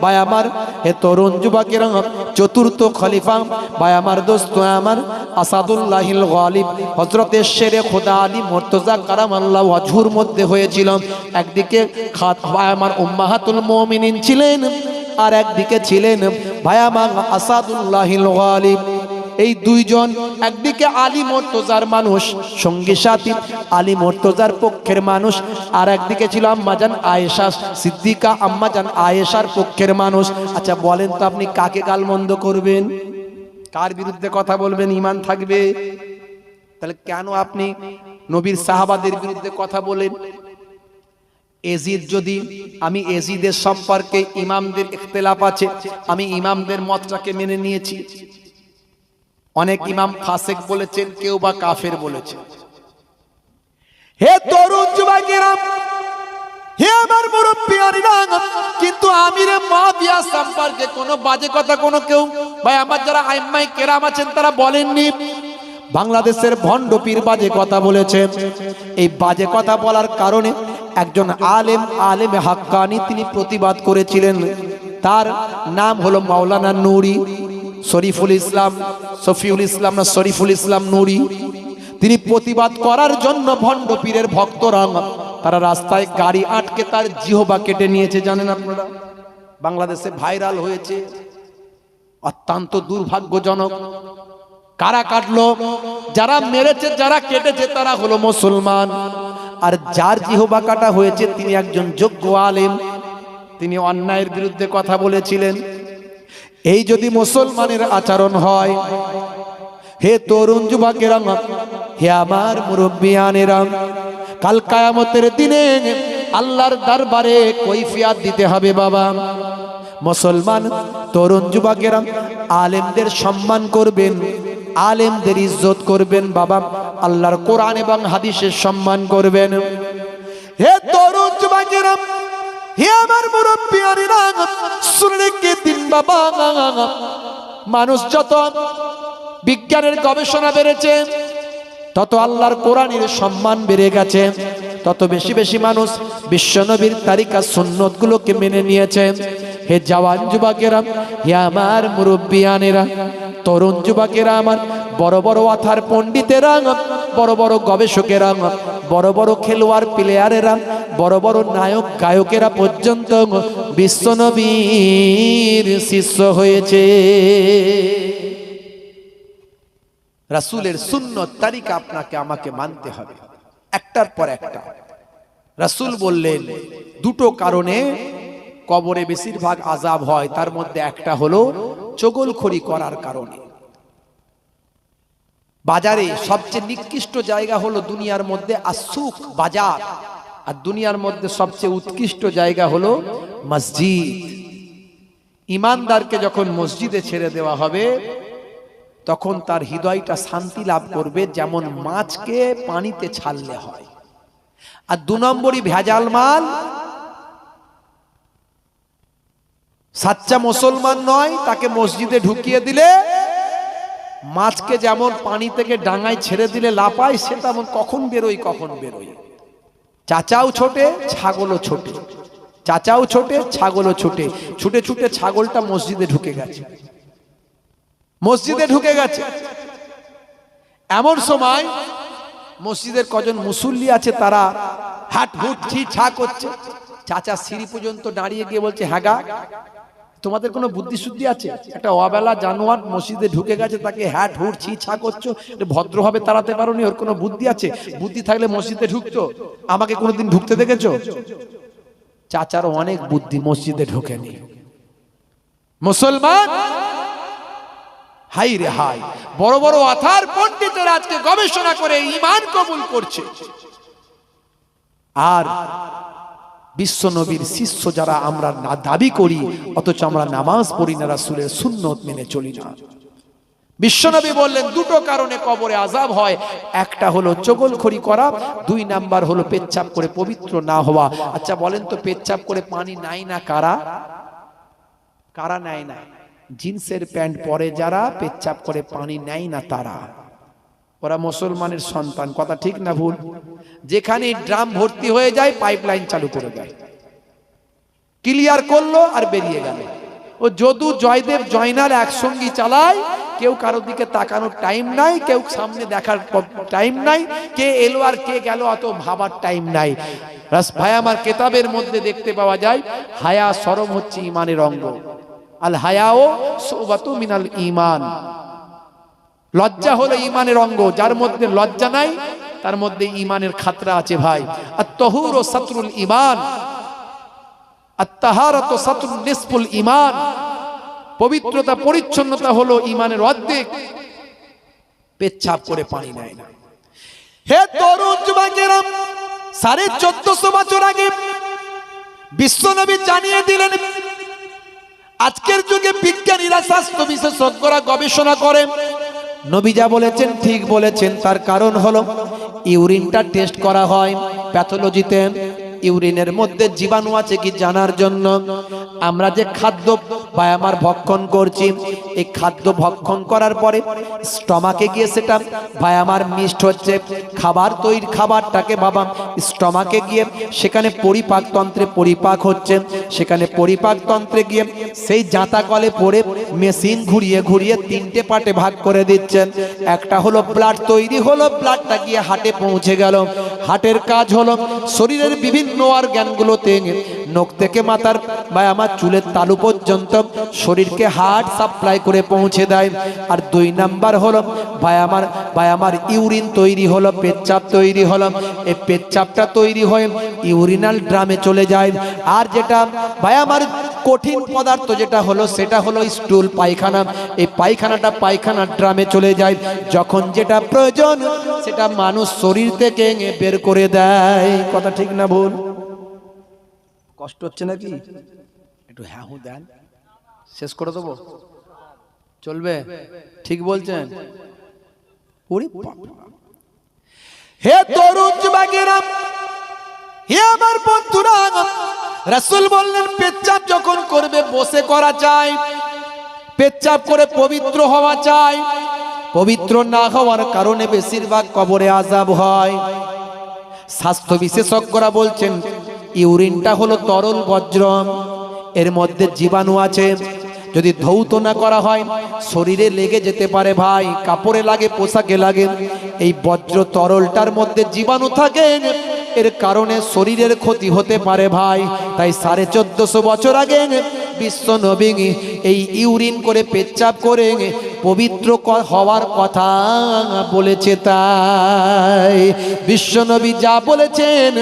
ভাই আমার হে তরুণ যুবকেরা, চতুর্থ খলিফা, ভাই আমার দোস্ত আমার আসাদুল্লাহিল গালিব হযরতে শেরে খোদা আলী মুর্তজা কারামাল্লাহু ওয়াজহুর মধ্যে হয়েছিল। একদিকে ভাই আমার উম্মাহাতুল মুমিনিন ছিলেন, আর একদিকে ছিলেন ভাই আমার আসাদুল্লাহিল গালিব। এই দুইজন, একদিকে আলী মুর্তজার মানুষ, সঙ্গী সাথী আলী মুর্তজার পক্ষের মানুষ, আর একদিকে ছিল আম্মাজান আয়েশা সিদ্দিকা, আম্মাজান আয়েশার পক্ষের মানুষ। আচ্ছা বলেন তো, আপনি কাকে গালমন্দ করবেন? কার বিরুদ্ধে কথা বলবেন? ঈমান থাকবে? তাহলে কেন আপনি নবীর সাহাবাদের বিরুদ্ধে কথা বলেন? এজিদ যদি, আমি এজিদের সম্পর্কে ইমামদের ইখতিলাফ আছে, আমি ইমামদের মতটাকে মেনে নিয়েছি। অনেক ইমাম ফাসিক বলেছেন, কেউ বা কাফের বলেছেন। হে তরুণ যুবকেরা, হে আমার মুরব্বিয়ারা, কিন্তু আমিরে মুআবিয়া সম্পর্কে কোনো বাজে কথা কোনো কেউ ভাই আমার যারা আইম্মাই কেরাম আছেন তারা বলেননি। বাংলাদেশের ভণ্ড পীর বাজে কথা বলেছে। এই বাজে কথা বলার কারণে একজন আলেমে হাক্কানি তিনি প্রতিবাদ করেছিলেন। তার নাম হলো মাওলানা নুরি শরীফুল ইসলাম, সফিউল ইসলাম না শরীফুল ইসলাম নুরি। তিনি প্রতিবাদ করার জন্য ভণ্ড পীরের ভক্তরা তারা রাস্তায় গাড়ি আটকে তার জিহবা কেটে নিয়েছে। জানেন আপনারা, বাংলাদেশে ভাইরাল হয়েছে। অত্যন্ত দুর্ভাগ্যজনক। কারা কাটলো? যারা মেরেছে, যারা কেটেছে তারা হলো মুসলমান। আর যার জিহবা কাটা হয়েছে তিনি একজন যোগ্য আলেম, তিনি অন্যায়ের বিরুদ্ধে কথা বলেছিলেন। এই যদি মুসলমানের আচরণ হয়, হে তরুণ যুবকেরা, হে আমার মুরব্বিয়ানেরা, কাল কিয়ামতের দিনে আল্লাহর দরবারে কৈফিয়ত দিতে হবে বাবা। মুসলমান তরুণ যুবকেরা আলেমদের সম্মান করবেন, আলেমদের ইজ্জত করবেন বাবা, আল্লাহর কোরআন এবং হাদিসের সম্মান করবেন। হে তরুণ যুবকেরা, হে আমার মুরব্বিয়ানেরা, শুনে রেখে দিন বাবা, মানুষ যত বিজ্ঞানের গবেষণা বেড়েছে তত আল্লাহর কোরআনের সম্মান বেড়ে গেছে, তত বেশি বেশি মানুষ বিশ্বনবীর তারিকা সুন্নত গুলোকে মেনে নিয়েছে। হে জওয়ান যুবকেরা, হে আমার মুরব্বিয়ানেরা, তরুণ যুবকেরা, আমার বড় বড় আথার পণ্ডিতেরা, বড় বড় গবেষকেরা, বড় বড় খেলোয়াড় প্লেয়ারেরা, বড় বড় নায়ক গায়কেরা পর্যন্ত বিশ্বনবীর শিষ্য হয়েছে। রাসূলের সুন্নত তারিকা আপনাকে আমাকে মানতে হবে, একটার পর একটা। রাসূল বললেন দুটো কারণে কবরে বেশিরভাগ আযাব হয়, তার মধ্যে একটা হলো চগলখড়ি করার কারণে। বাজারে সবচেয়ে নিকৃষ্ট জায়গা হলো দুনিয়ার মধ্যে আসুক, বাজার, আর দুনিয়ার মধ্যে সবচেয়ে উৎকৃষ্ট জায়গা হলো মসজিদ। ইমানদারকে যখন মসজিদে ছেড়ে দেওয়া হবে তখন তার হৃদয়টা শান্তি লাভ করবে, যেমন মাছকে পানিতে ছাড়লে হয়। আর দু নম্বরই ভেজাল মাল, সাচ্চা মুসলমান নয়, তাকে মসজিদে ঢুকিয়ে দিলে মাছকে যেমন পানি থেকে ডাঙায় ছেড়ে দিলে লাপায়, সে তেমন কখন বেরোয় কখন বেরোয়। চাচাও ছোটে ছাগলও ছোটে, চাচাও ছোটে ছাগলও ছোটে। ছুটে ছুটে ছাগলটা মসজিদে ঢুকে গেছে, মসজিদে ঢুকে গেছে। এমন সময় মসজিদের কজন মুসল্লি আছে তারা হাট হুট ছি ছা করছে। চাচা সিঁড়ি পর্যন্ত দাঁড়িয়ে গিয়ে বলছে, হ্যাঁ গা, তোমাদের কোনো বুদ্ধি শুদ্ধি আছে? একটা অবেলা জানোয়ার মসজিদে ঢুকে গেছে, তাকে হ্যাট হুট ছি ছা করছো, ভদ্রভাবে তাড়াতে পারোনি? ওর কোনো বুদ্ধি আছে? বুদ্ধি থাকলে মসজিদে ঢুকতো, আমাকে কোনোদিন ঢুকতে দেখেছো? চাচার অনেক বুদ্ধি, মসজিদে ঢোকেনি। মুসলমান হাই রে হাই, বড় বড় আথার পণ্ডিতের আজকে গবেষণা করে ঈমান কবুল করছে, আর বিশ্ব নবীর শিষ্য যারা আমরা দাবি করি অথচ আমরা নামাজ পড়ি না, রাসূলের সুন্নত মেনে চলি না। বিশ্বনবী বললেন দুটো কারণে কবরে আযাব হয়, একটা হলো চগলখড়ি করা, দুই নাম্বার হলো পেচ্ছাপ করে পবিত্র না হওয়া। আচ্ছা বলেন তো, পেচ্ছাপ করে পানি নাই না কারা? কারা নেয় না? জিন্সের প্যান্ট পরে যারা পেচ্ছাপ করে পানি নেয় না তারা, ওরা মুসলমানের সন্তান। কথা ঠিক না ভুল? যেখানে ড্রাম ভর্তি হয়ে যায় পাইপলাইন চালু করে দেয়, ক্লিয়ার করলো আর বেরিয়ে গেল। ও যদু জয়দেব জয়নাল একসঙ্গী চালায়, কেউ কারোর দিকে তাকানোর টাইম নাই, কেউ সামনে দেখার টাইম নাই, কে এলো আর কে গেল অত ভাবার টাইম নাই। ভাই আমার কেতাবের মধ্যে দেখতে পাওয়া যায় হায়া শরম হচ্ছে ঈমানের অঙ্গ, আল হায়াও শুবাতু মিনাল ঈমান। লজ্জা হলো ঈমানের অঙ্গ, যার মধ্যে লজ্জা নাই তার মধ্যে ঈমানের খাতরা আছে ভাই। আত-তাহুরু সাতরুল ঈমান, আত-তাহারাতু সাতরুন নিসফুল ঈমান। পবিত্রতা পরিচ্ছন্নতা হলো ঈমানের অর্ধেক। পেচ্ছাপ করে পানি নেয় না, হে তরুণ যুবকেরা, 1450 বছর আগে বিশ্বনবী জানিয়ে দিলেন, আজকের যুগে বিজ্ঞানীরা, স্বাস্থ্য বিশেষজ্ঞরা গবেষণা করে নবী যা বলেছেন ঠিক বলেছেন। তার কারণ হলো ইউরিনটা টেস্ট করা হয় প্যাথোলজিতে, ইউরিনের মধ্যে জীবাণু আছে কি জানার জন্য। আমরা যে খাদ্য আমার ভক্ষণ করছি, এই খাদ্য ভক্ষণ করার পরে স্টমাকে গিয়ে সেটা আমার মিষ্ট হচ্ছে, খাবার তৈরি খাবারটাকে বাবা স্টমাকে গিয়ে সেখানে পরিপাকতন্ত্রে পরিপাক হচ্ছে, সেখানে পরিপাকতন্ত্রে গিয়ে সেই জাঁতা কলে পড়ে মেশিন ঘুরিয়ে ঘুরিয়ে 3টে পার্টে ভাগ করে দিচ্ছেন। একটা হলো ব্লাড তৈরি হলো, ব্লাডটা গিয়ে হার্টে পৌঁছে গেল, হার্টের কাজ হলো শরীরের বিভিন্ন অর্গানগুলোতে, নখ থেকে মাথার আমার চুলের তালু পর্যন্ত শরীরকে হার্ট সাপ্লাই করে পৌঁছে দেয়। আর 2 নাম্বার হলো আমার ইউরিন তৈরি হলো, পেচ্ছাপ তৈরি হলো, এই পেচ্ছাপটা তৈরি হয়ে ইউরিনাল ড্রামে চলে যায়। আর যেটা আমার কঠিন পদার্থ যেটা হলো সেটা হলো স্টুল, পায়খানা, এই পায়খানাটা পায়খানার ড্রামে চলে যায়। যখন যেটা প্রয়োজন সেটা মানুষ শরীর থেকে বের করে দেয়। কথা ঠিক না ভুল? কষ্ট হচ্ছে নাকি? একটু হ্যাঁ হু দেন, শেষ করে দেবো, চলবে? ঠিক বলছেন? হে তরুণ যুবকেরা, হে আমার বন্ধুরা, রাসূল বললেন পেচ্ছাপ যখন করবে বসে করা চাই, পেচ্ছাপ করে পবিত্র হওয়া চাই। পবিত্র না হওয়ার কারণে বেশিরভাগ কবরে আযাব হয়। স্বাস্থ্য বিশেষজ্ঞরা বলছেন ইউরিনটা হলো তরল বজ্র, এর মধ্যে জীবাণু আছে, যদি ধৌত না করা হয় শরীরে লেগে যেতে পারে ভাই, কাপড়ে লাগে, পোশাকে লাগে। এই বজ্র তরলটার মধ্যে জীবাণু থাকে, এর কারণে শরীরের ক্ষতি হতে পারে ভাই। তাই 1450 বছর আগে বিশ্ব নবী এই ইউরিন করে পেচ্ছাপ করে পবিত্র হওয়ার কথা বলেছে। তাই বিশ্ব নবী যা বলেছেন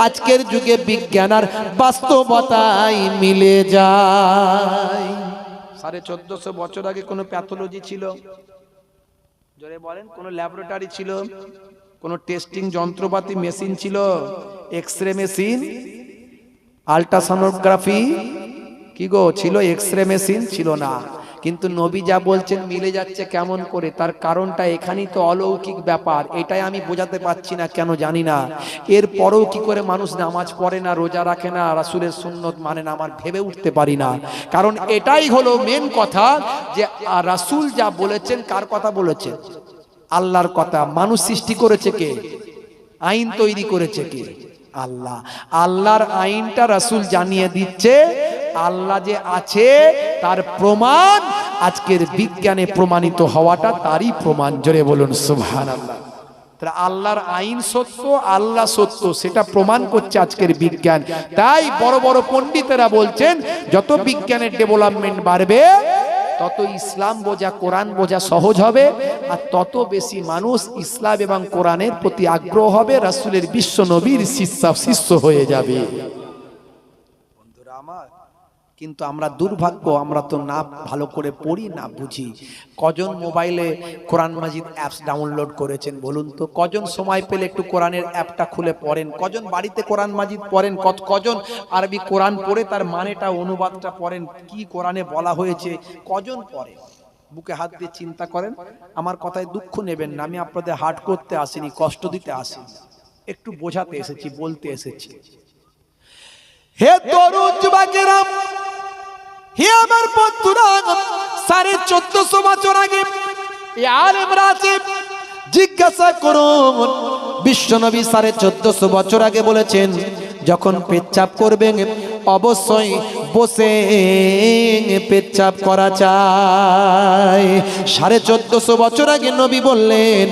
আজকের যুগে বিজ্ঞান আর বাস্তবতায় মিলে যায়। 1450 বছর আগে কোনো প্যাথোলজি ছিল? জোরে বলেন। কোনো ল্যাবরেটরি ছিল? কোনো টেস্টিং যন্ত্রপাতি মেশিন ছিল? এক্সরে মেশিন, আল্ট্রাসোনোগ্রাফি কি গো ছিল? এক্সরে মেশিন ছিল না। কিন্তু নবী যা বলছেন মিলে যাচ্ছে কেমন করে? তার কারণটা এখানেই তো অলৌকিক ব্যাপার। এটাই আমি বোঝাতে পারছি না, কেন জানি না। এরপরেও কি করে মানুষ নামাজ পড়ে না, রোজা রাখে না, রাসূলের সুন্নত মানে না, আমার ভেবে উঠতে পারি না। কারণ এটাই হলো মেন কথা, যে রাসূল যা বলেছেন, কার কথা বলেছেন? আল্লাহর কথা। মানুষ সৃষ্টি করেছে কে? আইন তৈরি করেছে কে? আল্লাহ। আল্লাহর আইনটা রাসূল জানিয়ে দিচ্ছে। আল্লাহ যে আছে তার প্রমাণ আজকের বিজ্ঞানে প্রমাণিত হওয়াটা তারই প্রমাণ। জোরে বলুন সুবহানাল্লাহ। তাহলে আল্লাহর আইন সত্য, আল্লাহ সত্য, সেটা প্রমাণ করছে আজকের বিজ্ঞান। তাই বড় বড় পণ্ডিতেরা বলছেন যত বিজ্ঞানের ডেভেলপমেন্ট বাড়বে তত ইসলাম বোঝা, কোরআন বোঝা সহজ হবে, আর তত বেশি মানুষ ইসলাম এবং কোরআনের প্রতি আগ্রহ হবে, রাসূলের বিশ্ব নবীর শিষ্য হয়ে যাবে। বন্ধুরা আমার, কিন্তু আমরা দুর্ভাগ্য, আমরা তো না ভালো করে পড়ি না বুঝি। কজন মোবাইলে কোরআন মাজিদ অ্যাপস ডাউনলোড করেছেন বলুন তো? কজন সময় পেলে একটু কোরআনের অ্যাপটা খুলে পড়েন? কজন বাড়িতে কোরআন মাজিদ পড়েন? কজন আরবি কোরআন পড়ে তার মানেটা, অনুবাদটা পড়েন, কি কোরআনে বলা হয়েছে? কজন পড়ে? বুকে হাত দিয়ে চিন্তা করেন। আমার কথায় দুঃখ নেবেন না, আমি আপনাদের হার্ট করতে আসিনি, কষ্ট দিতে আসিনি, একটু বোঝাতে এসেছি, বলতে এসেছি। হে তরুণ যুবকেরা, হে আমার বন্ধুরা, 1450 বছর আগে এই আলেমরা আছে, জিজ্ঞাসা করুন। বিশ্বনবী 1450 বছর আগে বলেছেন যখন পেচ্ছাপ করবেন অবশ্যই বসে পেচ্ছাপ করা চাই। 1450 বছর আগে নবী বললেন।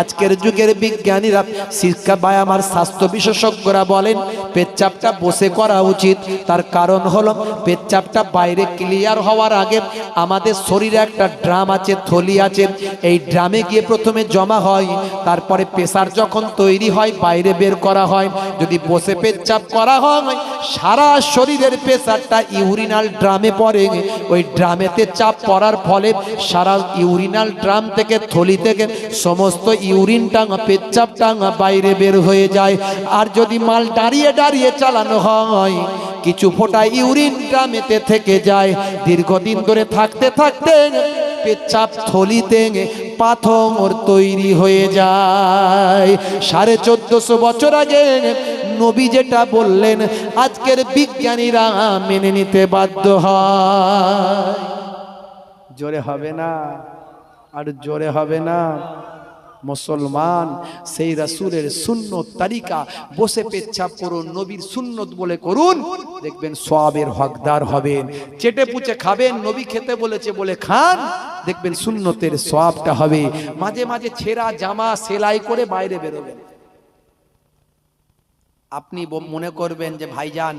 আজকের যুগের বিজ্ঞানীরা, শিক্ষা বা আমার স্বাস্থ্য বিশেষজ্ঞরা বলেন পেচ্ছাপটা বসে করা উচিত। তার কারণ হলো পেচ্ছাপটা বাইরে ক্লিয়ার হওয়ার আগে আমাদের শরীরে একটা ড্রাম আছে, থলি আছে, এই ড্রামে গিয়ে প্রথমে জমা হয়, তারপরে প্রেসার যখন তৈরি হয় বাইরে বের করা হয়। যদি বসে পেচ্ছাপ করা হয় সারা শরীরের প্রেসারটা ইউরিনাল ড্রামে পড়ে, ওই ড্রামেতে চাপ পড়ার ফলে সারা ইউরিনাল ড্রাম থেকে, থলি থেকে সমস্ত ইউরিনটা পেচ্ছাপটা বাইরে বের হয়ে যায়। আর যদি মাল দাঁড়িয়ে দাঁড়িয়ে চালানো হয়, কিছু ফোঁটা ইউরিনটা মেতে থেকে যায়। দীর্ঘদিন ধরে থাকতে থাকতে পেচ্ছাপ থলিতে পাথর তৈরি হয়ে যায়। 1450 বছর আগে নবী যেটা বললেন, আজকের বিজ্ঞানীরা মেনে নিতে বাধ্য হয়। জোরে হবে না, আর জোরে হবে না। মুসলমান সেই রাসূলের সুন্নত তরিকা, বসে পেচ্ছাপ করুন, নবীর সুন্নত বলে করুন, দেখবেন সওয়াবের হকদার হবেন। চেটে পুচে খাবেন, নবী খেতে বলেছে বলে খান, দেখবেন সুন্নতের সওয়াবটা হবে। মাঝে মাঝে ছেঁড়া জামা সেলাই করে বাইরে বেরোবেন। আপনি মনে করবেন যে ভাইজান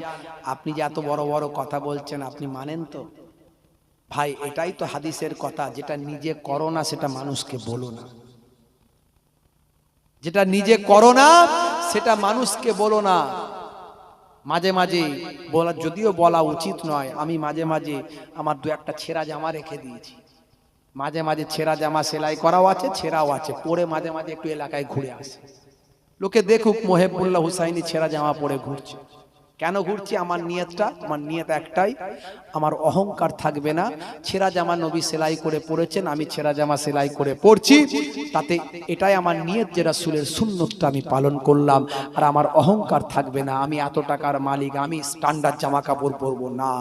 আপনি যে এত বড় বড় কথা বলছেন, আপনি মানেন তো? ভাই এটাই তো হাদিসের কথা, যেটা নিজে করো না সেটা মানুষকে বলো না। যেটা নিজে করো না সেটা মানুষকে বলো না। মাঝে মাঝে বলা, যদিও বলা উচিত নয়, আমি মাঝে মাঝে আমার দু একটা ছেঁড়া জামা রেখে দিয়েছি। মাঝে মাঝে ছেঁড়া জামা সেলাই করাও আছে, ছেঁড়াও আছে, পরে মাঝে মাঝে একটু এলাকায় ঘুরে আসে। লোকে দেখুক মোহেবুল্লাহ হুসাইনি ছেঁড়া জামা পরে ঘুরছে। কেন ঘুরছি? আমার নিয়ত একটাই, আমার অহংকার থাকবে না। ছেঁড়া জামা নবী সেলাই করে পরেছেন, আমি ছেঁড়া জামা সেলাই করে পরছি, তাতে এটাই আমার নিয়ত যে রাসূলের সুন্নতটা আমি পালন করলাম। আর আমার অহংকার থাকবে না, আমি এত টাকার মালিক, আমি স্ট্যান্ডার্ড জামা কাপড় পরবো না।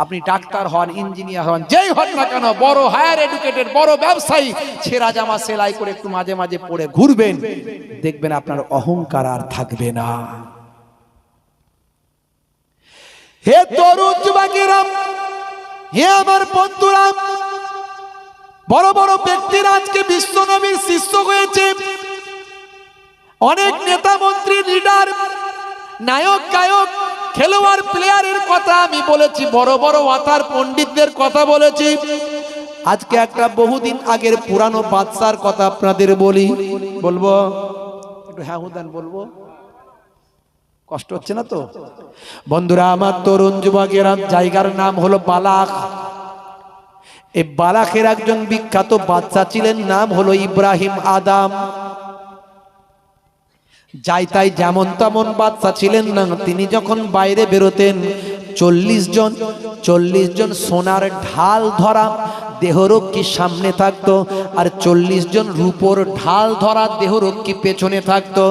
আপনি ডাক্তার হন, ইঞ্জিনিয়ার হন, যেই হন না কেন, বড় হায়ার এডুকেটেড, বড় ব্যবসায়ী, ছেঁড়া জামা সেলাই করে একটু মাঝে মাঝে পরে ঘুরবেন, দেখবেন আপনার অহংকার আর থাকবে না। হে তরুণ যুবকেরা, হে আমার বন্ধুরা, বড় বড় ব্যক্তিরা আজকে বিশ্ব নবীর শিষ্য হয়েছে। অনেক নেতা মন্ত্রী, লিডার, নায়ক, গায়ক, খেলোয়াড়, প্লেয়ারের কথা আমি বলেছি, বড় বড় ওয়াতার পণ্ডিতদের কথা বলেছি। আজকে একটা বহুদিন আগের পুরানো বাদশার কথা আপনাদের বলবো। একটু হ্যাঁ হুদান বলবো, কষ্ট হচ্ছে না তো? বন্ধুরা আমার, তরুণ যুবকেরা, জায়গার নাম হলো বালাখ। এই বালাখের একজন বিখ্যাত বাদশা ছিলেন, নাম হলো ইব্রাহিম আদম। যাই তাই যেমন তেমন বাদশা ছিলেন না। তিনি যখন বাইরে বেরোতেন, 40 জন সোনার ঢাল ধরা দেহরক্ষী সামনে থাকতো, আর 40 জন রূপোর ঢাল ধরা দেহরক্ষী পেছনে থাকতো।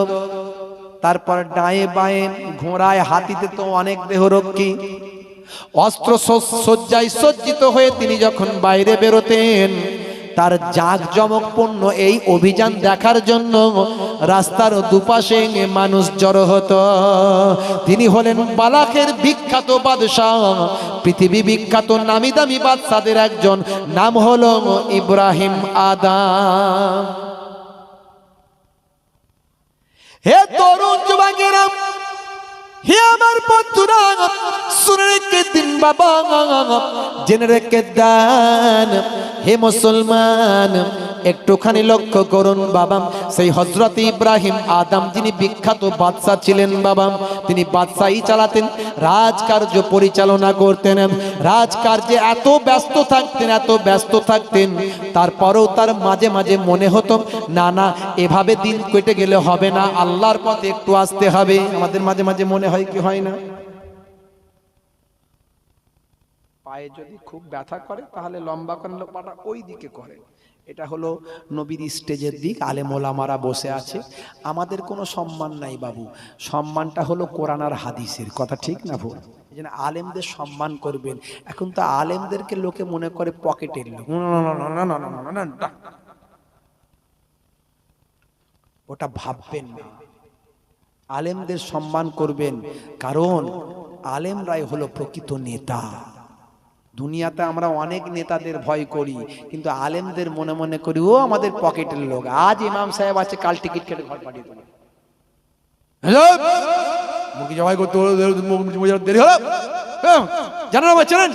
তারপর ডায়ে বায়ে, ঘোড়ায়, হাতিতে তো অনেক দেহরক্ষী। অস্ত্র সজ্জায় সজ্জিত হয়ে তিনি যখন বাইরে বেরোতেন, তার জাঁকজমকপূর্ণ এই অভিযান দেখার জন্য রাস্তার দুপাশে মানুষ জড়ো হতো। তিনি হলেন বালাখের বিখ্যাত বাদশাহ, পৃথিবী বিখ্যাত নামি দামি বাদশাদের একজন, নাম হলো ইব্রাহিম আদম। হে তরুণ যুবকেরা, হে আমার বন্ধুরা, শুনে রেখে দিন বাবা, জেনে রেখে দেন। হে মুসলমান, একটুখানি লক্ষ্য করুন বাবা, সেই হযরত ইব্রাহিম আদম যিনি বিখ্যাত বাদশা ছিলেন বাবা, তিনি বাদশাহী চালাতেন, রাজকার্য পরিচালনা করতেন। রাজকার্যে এত ব্যস্ত থাকতেন, তারপরেও তার মাঝে মাঝে মনে হতো না না, এভাবে দিন কেটে গেলে হবে না, আল্লাহর পথে একটু আসতে হবে। আমাদের মাঝে মাঝে মনে হয় কি হয় না? পায়ে যদি খুব ব্যথা করে তাহলে লম্বা করে পাটা ওই দিকে করে। এটা হলো নবীর স্টেজের দিক, আলেম ওলামারা বসে আছে, আমাদের কোনো সম্মান নাই বাবু। সম্মানটা হলো কোরআন আর হাদিসের কথা, ঠিক না ভুল? এই জন্য আলেমদের সম্মান করবেন। এখন তো আলেমদেরকে লোকে মনে করে পকেটের লোক, ওটা ভাববেন না। আলেমদের সম্মান করবেন, কারণ আলেমরাই হলো প্রকৃত নেতা। দুনিয়াতে আমরা অনেক নেতাদের ভয় করি, কিন্তু আলেমদের মনে মনে করি ও আমাদের পকেটের লোক। আজ ইমাম সাহেব আছে, কাল টিকিট কেটে ঘর পাঠিয়ে দেবে। মুরগি জবাই করতে হলো, দেরি হলো, জানেন না জানেন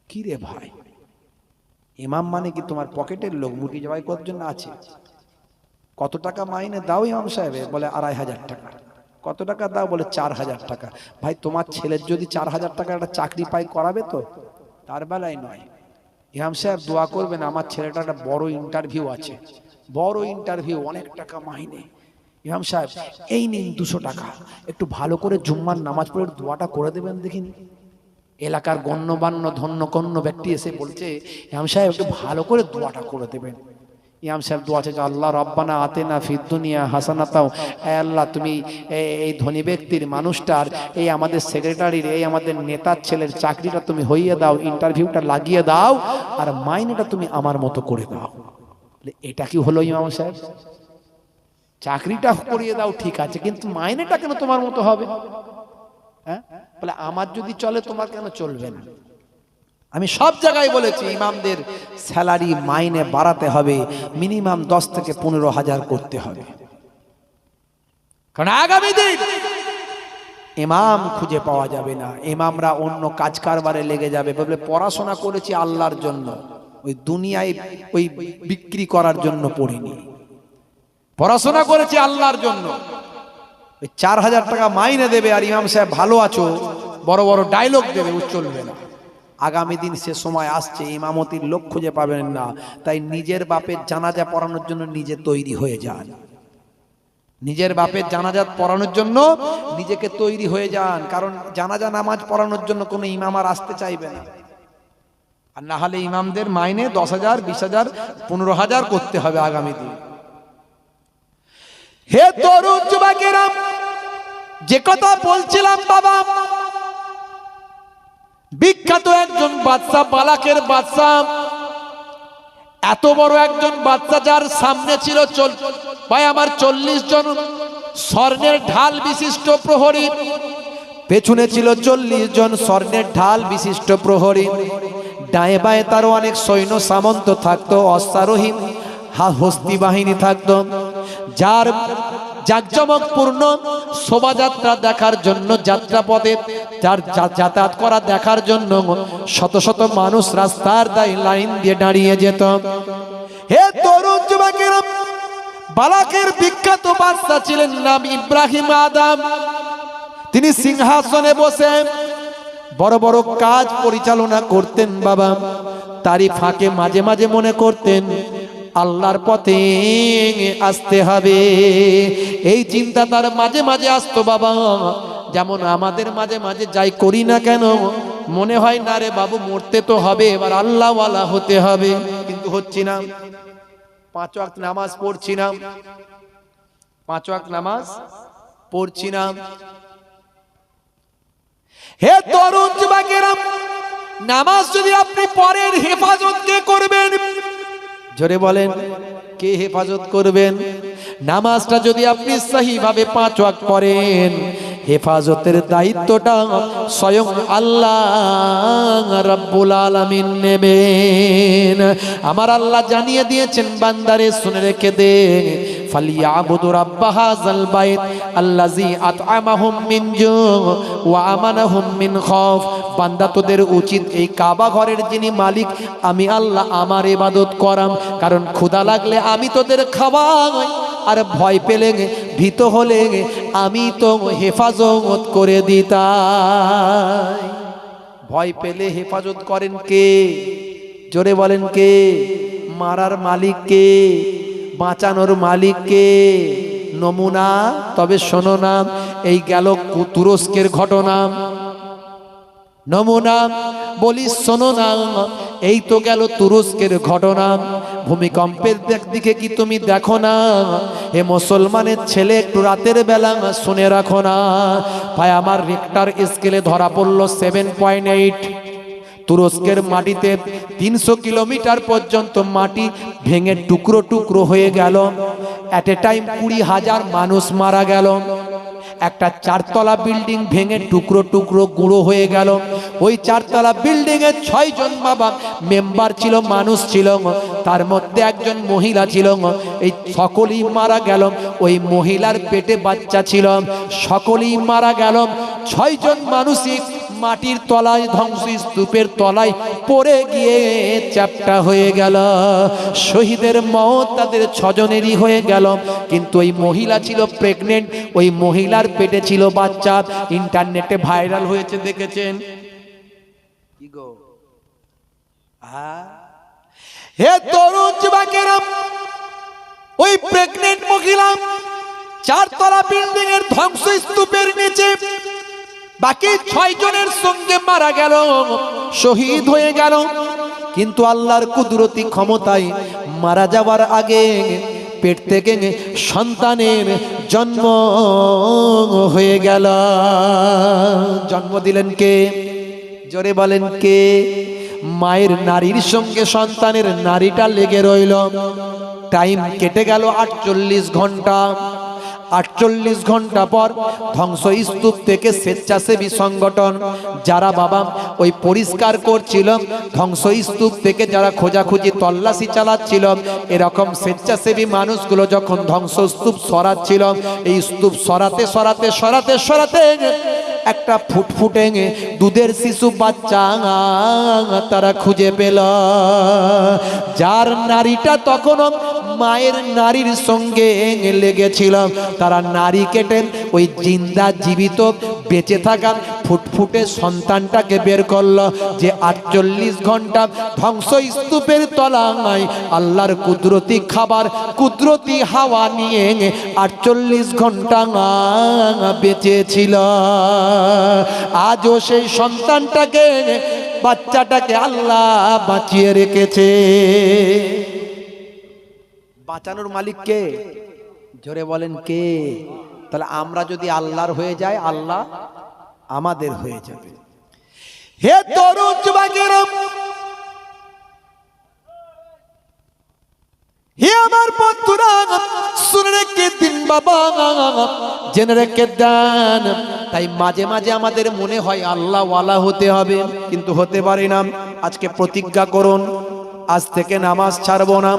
কি রে ভাই, ইমাম মানে কি তোমার পকেটের লোক? মুরগি জবাই করার জন্য আছে। কত টাকা মাইনে দাও ইমাম সাহেব? বলে 2500 টাকা। কত টাকা দাও? বলে 4000 টাকা। ভাই তোমার ছেলের যদি 4000 টাকা একটা চাকরি পাই, করাবে তো? তার বেলায় নয়। ইমাম সাহেব দোয়া করবেন, আমার ছেলেটা একটা বড় ইন্টারভিউ আছে, বড় ইন্টারভিউ, অনেক টাকা মাইনে। ইমাম সাহেব এই নিন 200 টাকা, একটু ভালো করে জুম্মার নামাজ পড়ে দোয়াটা করে দেবেন দেখিন। এলাকার গণ্যমান্য ধন্যকন্য ব্যক্তি এসে বলছে ইমাম সাহেব একটু ভালো করে দোয়াটা করে দেবেন। ইমাম সাহেব দোয়া চাইছে, আল্লাহ রব্বানা আতেনা ফিদ দুনিয়া হাসানাতাও, আল্লাহ তুমি এই ধনী ব্যক্তির মানুষটার, এই আমাদের সেক্রেটারির, এই আমাদের নেতার ছেলের চাকরিটা তুমি হইয়ে দাও, ইন্টারভিউটা লাগিয়ে দাও, আর মাইনেটা তুমি আমার মতো করে দাও। এটা কি হলো ইমাম সাহেব? চাকরিটা করিয়ে দাও ঠিক আছে, কিন্তু মাইনেটা কেন তোমার মতো হবে? হ্যাঁ, বলে আমার যদি চলে তোমার কেন চলবে না? আমি সব জায়গায় বলেছি ইমামদের স্যালারি মাইনে বাড়াতে হবে, মিনিমাম 10 থেকে 15,000 করতে হবে, কারণ আগামী দিন ইমাম খুঁজে পাওয়া যাবে না, ইমামরা অন্য কাজ কারবারে লেগে যাবে। বলে পড়াশোনা করেছি আল্লাহর জন্য, ওই দুনিয়ায় ওই বিক্রি করার জন্য পড়িনি, পড়াশোনা করেছি আল্লাহর জন্য। ওই 4,000 টাকা মাইনে দেবে আর ইমাম সাহেব ভালো আছো বড় বড় ডায়লগ দেবে, ও চলবে না। আগামী দিন সে সময় আসছে ইমামতির লোক খুঁজে পাবেন না, তাই নিজের বাপের জানাজা পড়ানোর জন্য নিজে তৈরি হয়ে যান, নিজের বাপের জানাজা পড়ানোর জন্য নিজেকে তৈরি হয়ে যান, কারণ জানাজা নামাজ পড়ানোর জন্য কোনো ইমাম আর আসতে চাইবে না। আর না হলে ইমামদের মাইনে 10,000, 20,000, 15,000 করতে হবে আগামী দিন। হে তরুণ যুবকেরা, যে কথা বলছিলাম বাবা, বিখ্যাত একজন বাদশা, বালাকের বাদশা, এত বড় একজন বাদশা যার সামনে ছিল ভাই আমার 40 জন স্বর্ণের ঢাল বিশিষ্ট প্রহরী, পেছনে ছিল 40 জন স্বর্ণের ঢাল বিশিষ্ট প্রহরী, ডায়ে বায়ে তারও অনেক সৈন্য সামন্ত থাকতো, অশ্বারোহী হস্তি বাহিনী থাকতো। যার জাঁকজমকপূর্ণ শোভাযাত্রা দেখার জন্য, যাত্রাপথে যার যাতায়াত করা দেখার জন্য শত শত মানুষ রাস্তার লাইন দিয়ে দাঁড়িয়ে যেত। হে তরুণ যুবকেরা, বালাকের বিখ্যাত বাদশা ছিলেন নাম ইব্রাহিম আদম। তিনি সিংহাসনে বসে বড় বড় কাজ পরিচালনা করতেন বাবা, তারই ফাঁকে মাঝে মাঝে মনে করতেন আল্লাহর পথে আসতে হবে, এই চিন্তা তার মাঝে মাঝে আসতো বাবা। যেমন আমাদের মাঝে মাঝে যাই করি না কেন, মনে হয় না রে বাবু মরতে তো হবে, এবার আল্লাহওয়ালা হতে হবে, কিন্তু হচ্ছি না। 5 ওয়াক্ত নামাজ পড়ছি না, 5 ওয়াক্ত নামাজ পড়ছি না। হে তরুণ যুবকেরা, নামাজ যদি আপনি পড়েন, হেফাজত কে করবেন? জোরে বলেন, কে হেফাজত করবেন? নামাজটা যদি আপনি সহিভাবে 5 ওয়াক্ত পড়েন, হেফাজতের দায়িত্বটা স্বয়ং আল্লাহ রাব্বুল আলামিন নেবেন। আমার আল্লাহ জানিয়ে দিয়েছেন, বান্দারে শুনে রেখে দে, ফালিয়াবুদু রাব্ব হাযাল বাইত আল্লাযী আত'আমাহুম মিন জু' ওয়া আমানাহুম মিন খাউফ। বান্দা তোদের উচিত এই কাবা ঘরের যিনি মালিক আমি আল্লাহ, আমার ইবাদত করাম, কারণ ক্ষুধা লাগলে আমি তোদের খাওয়াই, আর ভয় পেলে ভীত হলে আমি তো হেফাজত করে দিতাম। ভয় পেলে হেফাজত করেন কে? জোরে বলেন কে? মারার মালিক কে? বাঁচানোর মালিক কে? নমুনা তবে শোনো না, এই গেল তুরস্কের ঘটনা। নমুনা বলি শোনো না, এই তো গেল তুরস্কের ঘটনা। ভূমিকম্পের দিকে কি তুমি দেখো না? হে মুসলমানের ছেলে, একটু রাতের বেলা শুনে রাখো না ভাই, আমার রিক্টার স্কেলে ধরা পড়লো 7.8। তুরস্কের মাটিতে 300 কিলোমিটার পর্যন্ত মাটি ভেঙে টুকরো টুকরো হয়ে গেল। এট এ টাইম 20,000 মানুষ মারা গেল। একটা 4তলা বিল্ডিং ভেঙে টুকরো টুকরো গুঁড়ো হয়ে গেল। ওই 4তলা বিল্ডিং এ 6 জন বাবা মেম্বার ছিল, মানুষ ছিল, তার মধ্যে একজন মহিলা ছিল। এই সকলেই মারা গেল। ওই মহিলার পেটে বাচ্চা ছিল, সকলেই মারা গেল। 6 জন মানুষই মাটির তলায়, ধ্বংসস্তূপের তলায় পড়ে গিয়ে চ্যাপ্টা হয়ে গেল। শহীদের মওত তাদের 6 জনেরই হয়ে গেল, কিন্তু ওই মহিলা ছিল প্রেগনেন্ট, ওই মহিলার পেটে ছিল বাচ্চা। ইন্টারনেটে ভাইরাল হয়েছে, দেখেছেন কি গো? হে তরুণ যুবকেরা, ওই প্রেগনেন্ট মহিলা 4 তলা বিল্ডিং এর ধ্বংসস্তূপের নিচে বাকি 6 জনের সঙ্গে মারা গেল, শহীদ হয়ে গেল। কিন্তু আল্লাহর কুদরতি ক্ষমতায় মারা যাওয়ার আগে পেট থেকে সন্তানের জন্ম হয়ে গেল। জন্ম দিলেন কে? জোরে বলেন কে? মায়ের নারীর সঙ্গে সন্তানের নারীটা লেগে রইল। টাইম কেটে গেল 48 ঘন্টা। 48 ঘন্টা পর ধ্বংসস্তূপ থেকে স্বেচ্ছাসেবী সংগঠন যারা বাবা ওই পরিষ্কার করছিল, ধ্বংসস্তূপ থেকে যারা খোঁজাখুঁজি তল্লাশি চালাচ্ছিল, এরকম স্বেচ্ছাসেবী মানুষগুলো যখন ধ্বংসস্তূপ সরাচ্ছিল, এই স্তূপ সরাতে সরাতে সরাতে সরাতে একটা ফুটফুটে দুধের শিশু বাচ্চা তারা খুঁজে পেল, যার নারীটা তখনও মায়ের নারীর সঙ্গে লেগেছিল। তারা নারী কেটে ওই জিন্দা জীবিত বেঁচে থাকা ফুটফুটে সন্তানটাকে বের করলো, যে 48 ঘন্টা ধ্বংসস্তূপের তলায় আল্লাহর কুদরতি খাবার, কুদরতি হাওয়া নিয়ে 48 ঘন্টা বেঁচে ছিল। আজও সেই সন্তানটাকে, বাচ্চাটাকে আল্লাহ বাঁচিয়ে রেখেছে। বাঁচানোর মালিক কে? জোরে বলেন কে? তাহলে আমরা যদি আল্লাহর হয়ে যাই, আল্লাহ আমাদের হয়ে যাবে। হে তরুণ যুবকেরা, হে আমার বন্ধুরা, শুনে রেখে দিন বাবা, জেনে রেখে দেন। তাই মাঝে মাঝে আমাদের মনে হয় আল্লাহ ওয়ালা হতে হবে, কিন্তু হতে পারি না। আজকে প্রতিজ্ঞা করুন, আজ থেকে নামাজ ছাড়বো না,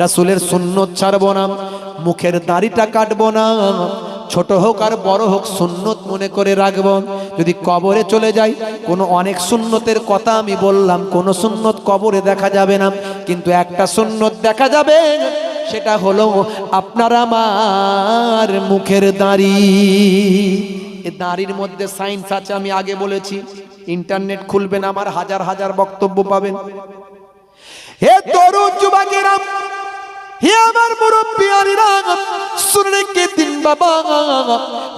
রাসূলের সুন্নত ছাড়বো না, মুখের দাড়িটা কাটবো না, ছোট হোক আর বড় হোক সুন্নত মনে করে রাখবো। যদি কবরে চলে যাই, কোনো অনেক সুন্নতের কথা আমি বললাম, কোনো সুন্নত কবরে দেখা যাবে না, কিন্তু একটা সুন্নত দেখা যাবে, সেটা হলো আপনার আমার মুখের দাড়ি। এই দাড়ির মধ্যে সায়েন্স আছে, আমি আগে বলেছি। ইন্টারনেট খুলবেন, আমার হাজার হাজার বক্তব্য পাবেন। হে তরুণ যুবকেরা, হে আমার মুরব্বিয়ারা, শুনে রেখে দিন বাবা,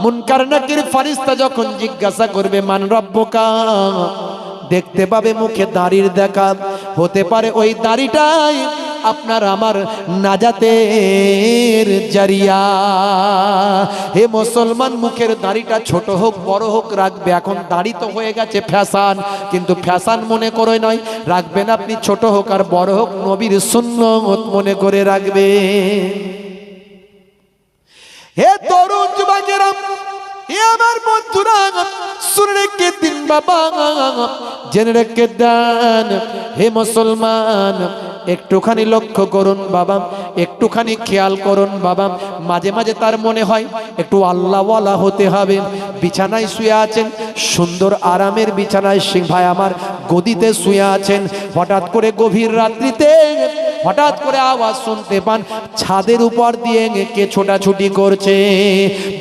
মুনকার নাকির ফেরেশতা যখন জিজ্ঞাসা করবে মান রব্বুকা, দেখতে পাবে মুখে দাড়ির দেখা। হতে পারে ওই দাড়িটাই আপনার আমার নাজাতের জারিয়া। হে মুসলমান, মুখের দাড়িটা ছোট হোক বড় হোক রাখবে। এখন দাড়ি তো হয়ে গেছে ফ্যাশন, কিন্তু ফ্যাশন মনে করে নয় রাখবেন আপনি, ছোট হোক আর বড় হোক নবীর সুন্নত মনে করে রাখবে। হে তরুণ যুবকেরা, হে আমার বন্ধুরা, শুনে রেখে দিন বাবা, জেনে রেখে দেন। হে মুসলমান, একটুখানি লক্ষ্য করুন বাবা, একটুখানি খেয়াল করুন বাবা। মাঝে মাঝে তার মনে হয় একটু আল্লাহওয়ালা হতে হবে। বিছানায় শুয়ে আছেন, সুন্দর আরামের বিছানায়, ভাই আমার গদিতে শুয়ে আছেন, হঠাৎ করে গভীর রাত্রিতে হঠাৎ করে আওয়াজ শুনতে পান ছাদের উপর দিয়ে কে ছোটাছুটি করছে।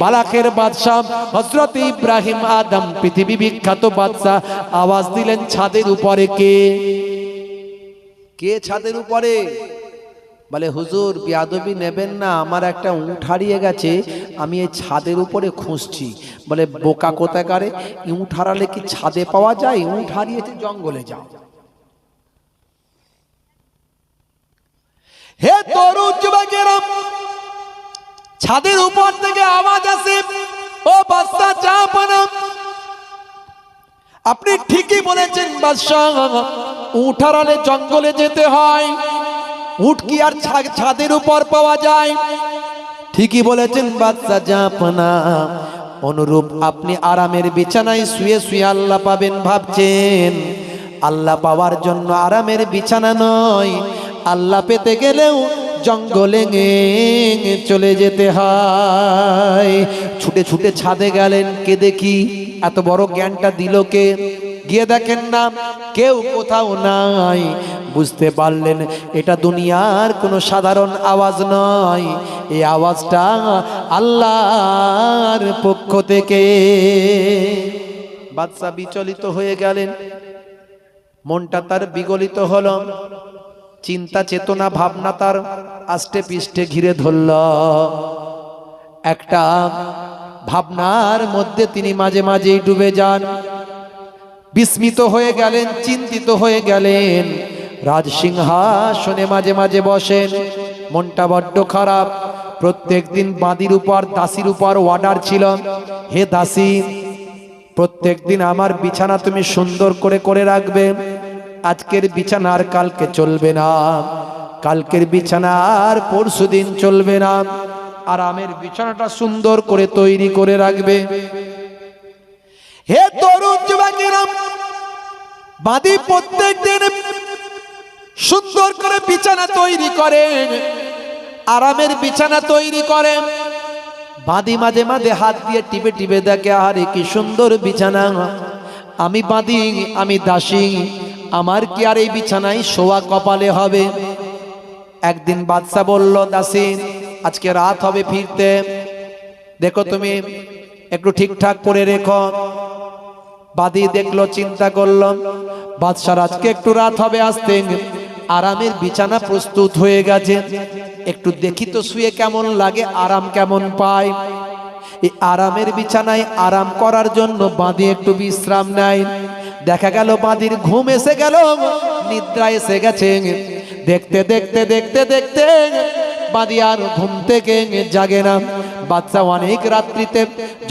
বালাকের বাদশাহ হযরত ইব্রাহিম আদম, পৃথিবী বিখ্যাত বাদশাহ, আওয়াজ দিলেন ছাদের উপরে কে? কে ছাদের উপরে? বলে হুজুর বিয়াদবি নেবেন না, আমার একটা উট হারিয়ে গেছে, আমি এই ছাদের উপরে খুঁজছি। বলে বোকা কোথাকারে, উট হারালে কি ছাদে পাওয়া যায়? উট হারিয়েছে জঙ্গলে যাও। হে তরুণ যুবকেরা, ছাদের উপর থেকে আওয়াজ আসে, ও বাদশা জাহাপনা, আপনি ঠিকই বলেছেন বাদশাহ, উট হারালে জঙ্গলে যেতে হয়, উট কি আর ছাদের উপর পাওয়া যায়? ঠিকই বলেছেন বাদশা জাহাপনা। অনুরূপ আপনি আরামের বিছানায় শুয়ে শুয়ে আল্লাহ পাবেন ভাবছেন। আল্লাহ পাওয়ার জন্য আরামের বিছানা নয়, আল্লাহ পেতে গেলেও জঙ্গলে চলে যেতে হয়। ছুটে ছুটে ছাদে গেলেন, কে দেখি এত বড় জ্ঞানটা দিল কে? গিয়ে দেখেন না কেউ কোথাও নাই। বুঝতে পারলেন এটা দুনিয়ার কোনো সাধারণ আওয়াজ নয়, এই আওয়াজটা আল্লাহর পক্ষ থেকে। বাদশা বিচলিত হয়ে গেলেন, মনটা তার বিগলিত হলো। চিন্তা চেতনা ভাবনা তার আষ্টে পৃষ্ঠে ঘিরে ধরল। একটা ভাবনার মধ্যে তিনি মাঝে মাঝেই ডুবে যান, বিস্মিত হয়ে গেলেন, চিন্তিত হয়ে গেলেন। রাজসিংহাসনে মাঝে মাঝে বসেন, মনটা বড্ড খারাপ। প্রত্যেক দিন বাঁদির উপর দাসীর উপর অর্ডার ছিল, হে দাসী, প্রত্যেক দিন আমার বিছানা তুমি সুন্দর করে করে রাখবে। আজকের বিছানা আর কালকে চলবে না, কালকের বিছানা আর পরশু দিন চলবে না, আরামের বিছানাটা সুন্দর করে তৈরি করে রাখবে। হে তরুণ যুবকেরা, বাঁধি প্রত্যেক দিন সুন্দর করে বিছানা তৈরি করেন, আরামের বিছানা তৈরি করেন। বাঁধি মাঝে মাঝে হাত দিয়ে টিপে টিপে দেখে, আরে কি সুন্দর বিছানা, আমি বাঁধি, আমি দাসী, আমার কি আর এই বিছানায় শোয়া কপালে হবে? একদিন বাদশা বলল, দাসী, আজকে রাত হবে ফিরতে, দেখো তুমি একটু ঠিকঠাক করে রেখো। বাদী দেখলো, চিন্তা করলো, বাদশার আজকে একটু রাত হবে আসতে, আরামের বিছানা প্রস্তুত হয়ে গেছে, একটু দেখি তো শুয়ে কেমন লাগে, আরাম কেমন পায়। এই আরামের বিছানায় আরাম করার জন্য বাঁধি একটু বিশ্রাম নেয়। দেখা গেল বাঁধির ঘুম এসে গেল, নিদ্রা এসে গেছে। দেখতে দেখতে দেখতে দেখতে বাঁধি আর ঘুম থেকে জাগে না। বাচ্চা অনেক রাত্রিতে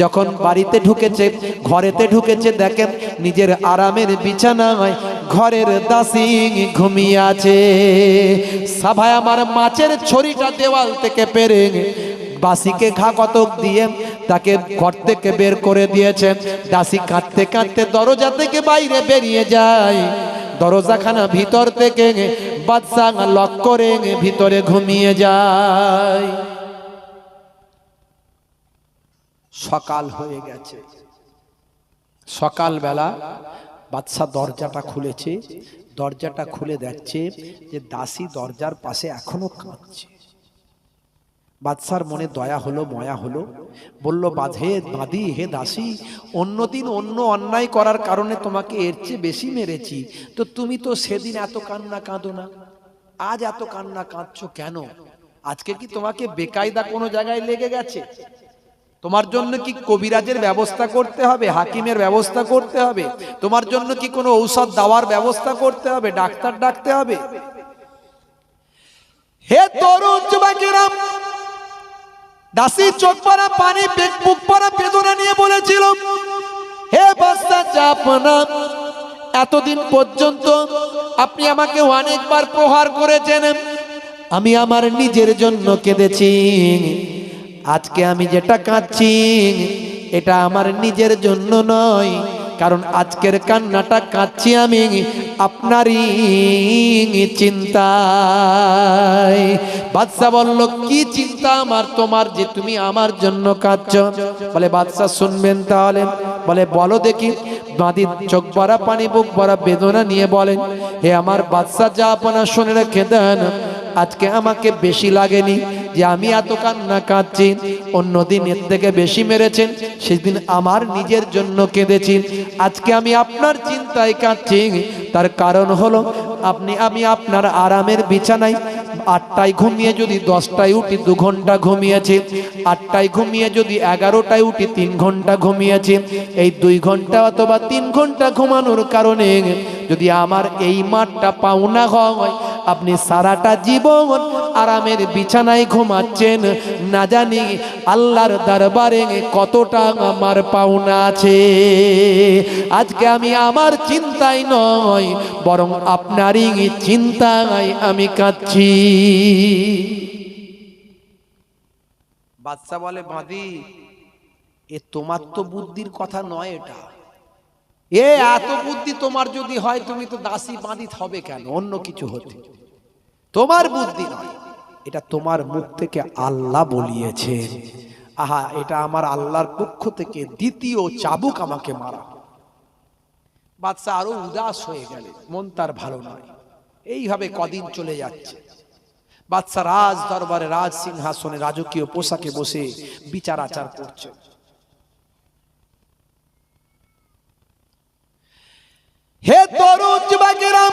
যখন বাড়িতে ঢুকেছে, ঘরেতে ঢুকেছে, দেখেন নিজের আরামের বিছানায় ঘরের দাসী ঘুমিয়ে আছে। সভায় আমার মাছের ছড়িটা দেওয়াল থেকে পেরে দাসীকে ঘা কতক দিয়ে তাকে ঘর থেকে বের করে দিয়েছেন। দাসী কাঁদতে কাঁদতে দরজা থেকে বাইরে বেরিয়ে যায়। দরজাখানা ভিতর থেকে বাদশা লক করে ভিতরে ঘুমিয়ে যায়। সকাল হয়ে গেছে, সকালবেলা বাদশা দরজাটা খুলেছে, দরজাটা খুলে দেখছে যে দাসী দরজার পাশে এখনো কাঁদছে। বাদশার মনে দয়া হলো, ময়া হলো, বলল, বাঁধি, হে দাসী, অন্যদিন অন্য অন্যায় করার কারণে তোমাকে এর চেয়ে বেশি মেরেছি, তো তুমি তো সেদিন এত কান্না কাঁদো না, আজ এত কান্না কাঁদছো কেন? আজকে কি তোমাকে বেকায়দা কোনো জায়গায় লেগে গেছে? তোমার জন্য কি কবিরাজের ব্যবস্থা করতে হবে, হাকিমের ব্যবস্থা করতে হবে? তোমার জন্য কি কোনো ঔষধ দেওয়ার ব্যবস্থা করতে হবে, ডাক্তার ডাকতে হবে? হে তরুণ যুবকেরা, দাসী চোখ পড়া পানি, বুক পড়া বেদনা নিয়ে বলেছিল, হে বাদশা জাহাপনা, এতদিন পর্যন্ত আপনি আমাকে অনেকবার প্রহার করেছেন, আমি আমার নিজের জন্য কেঁদেছি। আজকে আমি যেটা কাঁদছি এটা আমার নিজের জন্য নয়, কারণ আজকের কান্নাটা কাঁদছি আমি আপনারই চিন্তায়। বাদশা বলল, কি চিন্তা আমার তোমার যে তুমি আমার জন্য কাঁদছো? বলে, বাদশা শুনবেন তাহলে? বলে, বলো দেখি। বাঁধি চোখ ভরা পানি, বুক ভরা বেদনা নিয়ে বলেন, হে আমার বাদশা জাহাপনা, শুনে রেখে দেন, আজকে আমাকে বেশি লাগেনি যে আমি এত কান্না কাঁদছি, অন্যদিন এর থেকে বেশি মেরেছেন, সেদিন আমার নিজের জন্য কেঁদেছি, আজকে আমি আপনার চিন্তায় কাঁদছি। তার কারণ হলো আমি আপনার আরামের বিছানায় 8টায় ঘুমিয়ে যদি 10টায় উঠি 2 ঘন্টা ঘুমিয়েছি, 8টায় ঘুমিয়ে যদি 11টায় উঠি 3 ঘন্টা ঘুমিয়েছি। এই 2 ঘন্টা অথবা 3 ঘন্টা ঘুমানোর কারণে যদি আমার এই মাঠটা পাওনা হয়, আপনি সারাটা জীবন আরামের বিছানায় ঘুমাচ্ছেন, না জানি আল্লাহর দরবারে কতটা আমার পাওনা আছে। আজকে আমি আমার চিন্তায় নয়, বরং আপনারই চিন্তায় আমি কাঁদছি। বাদশা বলে, বাঁধি, এ তোমার তো বুদ্ধির কথা নয়, এটা এত বুদ্ধি তোমার যদি হয়, তুমি তো দাসী বাঁধি হবে কেন? অন্য কিছু হতে, তোমার বুদ্ধি নয়, এটা তোমার মুখ থেকে আল্লাহ বলিয়েছে। আহা, এটা আমার আল্লাহর পক্ষ থেকে দ্বিতীয় চাবুক আমাকে মারা। বাদশা আরো উদাস হয়ে গেলে, মন তার ভালো নয়। এইভাবে কদিন চলে যাচ্ছে। বাদশা রাজ দরবারে, রাজ সিংহাসনে, রাজকীয় পোশাকে বসে বিচার আচার করছে। হে তরুণ যুবকেরা,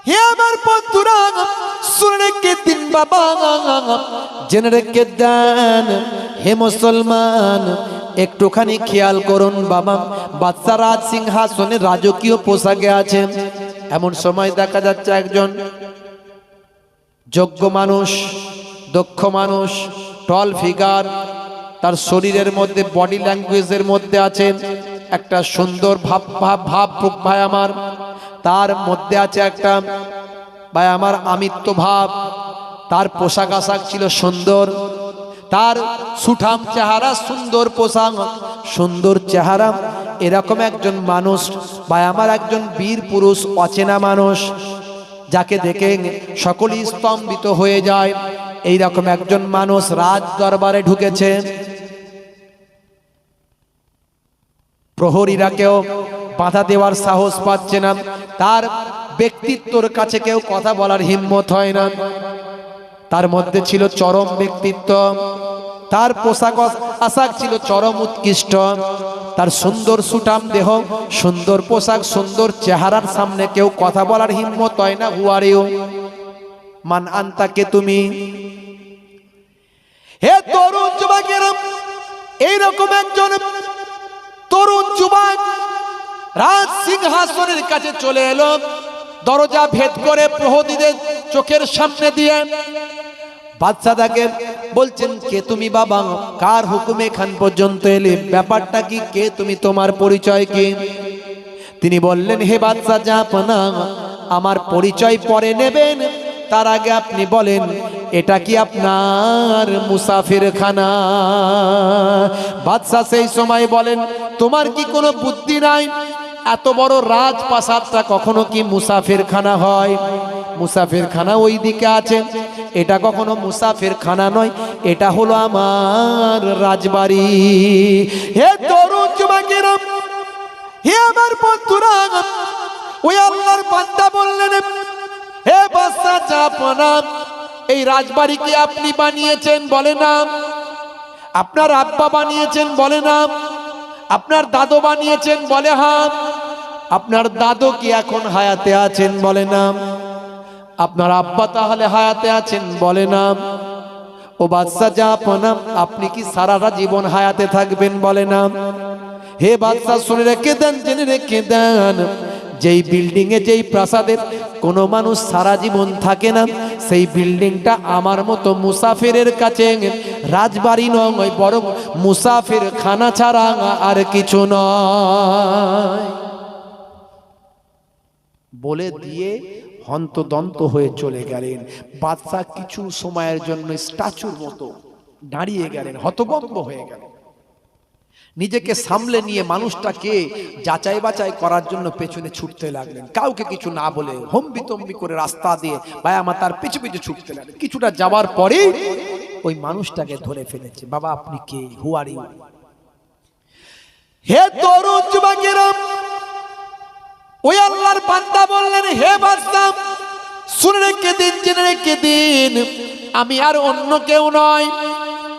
হে আমার বন্ধুরা, শুনে রেখে দিন বাবা, জেনে রেখে দেন হে মুসলমান, একটুখানি খেয়াল করুন বাবা। বাদশা রাজ সিংহাসনে রাজকীয় পোশাকে আছে। এমন সময় দেখা যাচ্ছে একজন যোগ্য মানুষ, দক্ষ মানুষ, টল ফিগার, তার শরীরের মধ্যে বডি ল্যাঙ্গুয়েজের মধ্যে আছে একটা সুন্দর ভাব ভাই আমার, তার মধ্যে আছে একটা ভাই আমার আমিত্ব ভাব, তার পোশাক আশাক ছিল সুন্দর, তার সুঠাম চেহারা, সুন্দর পোশাক, সুন্দর চেহারা। এরকম একজন মানুষ ভাই আমার, একজন বীর পুরুষ, অচেনা মানুষ, যাকে দেখে সকলেই স্তম্ভিত হয়ে যায়, এইরকম একজন মানুষ রাজ দরবারে ঢুকেছে। প্রহরীরা কেউ বাধা দেওয়ার সাহস পাচ্ছে না, তার ব্যক্তিত্বর কাছে কেউ কথা বলার হিম্মত হয় না। তার মধ্যে ছিল চরম ব্যক্তিত্ব, তার পোশাক আশাক ছিল চরম উৎকৃষ্ট, তার সুন্দর সুঠাম দেহ, সুন্দর পোশাক, সুন্দর চেহারার সামনে কেউ কথা বলার হিম্মত হয় না। হু আর ইউ, মান আনতা, কে তুমি? হে তরুণ যুবকেরা, এইরকম একজন তরুণ যুবক রাজ সিংহাসনের কাছে চলে এলো, দরজা ভেদ করে প্রহরীদের চোখের সামনে দিয়ে বাদশাকে বলছেন, কে তুমি বাবা? কার হুকুমে এখান পর্যন্ত এলে? ব্যাপারটা কি? কে তুমি? তোমার পরিচয় কি? তিনি বললেন, হে বাদশা জাহাপনা, আমার পরিচয় পরে নেবেন, তার আগে আপনি বলেন এটা কি আপনার মুসাফিরখানা? বাদশা সেই সময় বলেন, তোমার কি কোনো বুদ্ধি নাই? এত বড় রাজপ্রাসাদটা কখনো কি মুসাফিরখানা হয়? মুসাফিরখানা ওই দিকে আছে, এটা কখনো মুসাফিরখানা নয়, এটা হলো আমার রাজবাড়ি। হে তরুণ যুবকেরা, হে আমার বন্ধুরা, ওই আল্লাহর বান্দা বললেন, হে বাদশা জাহাপনা, এই রাজবাড়ি কি আপনি বানিয়েছেন? বলে না। আপনার আব্বা বানিয়েছেন? বলে না। আপনার দাদু বানিয়েছেন? বলে হ্যাঁ। আপনার দাদু কি এখন হায়াতে আছেন? বলে না। আপনার আব্বা তাহলে হায়াতে আছেন? বলে না। ও বাদশা জাহাপনা, আপনি কি সারাটা জীবন হায়াতে থাকবেন? বলে না। হে বাদশা, শুনে রেখে দেন, জেনে রেখে দেন, যেই বিল্ডিং এ, যেই প্রাসাদে কোনো মানুষ সারা জীবন থাকে না, সেই বিল্ডিংটা আমার মতো মুসাফিরের কাছে রাজবাড়ি নয়, বরং মুসাফির খানা ছাড়া আর কিছু নয়। বলে দিয়ে হন্তদন্ত হয়ে চলে গেলেন। বাদশা কিছু সময়ের জন্য স্ট্যাচুর মতো দাঁড়িয়ে গেলেন, হতভম্ব হয়ে গেলেন। নিজেকে সামলে নিয়ে মানুষটাকে যাচাই বাছাই করার জন্য পেছনে ছুটতে লাগলেন, কাউকে কিছু না বলে হম্বিতম্বি করে রাস্তা দিয়ে ভাই আমার তার পিছু পিছু ছুটতে লাগলেন। কিছুটা যাওয়ার পরে ওই মানুষটাকে ধরে ফেলেছে। বাবা আপনি কে? হু আর ইউ? হে তরুণ যুবকেরা, ওই আল্লাহর বান্দা বললেন, হে বাদশা, শুনে রেখে দিন, জেনে রেখে দিন, আমি আর অন্য কেউ নয়।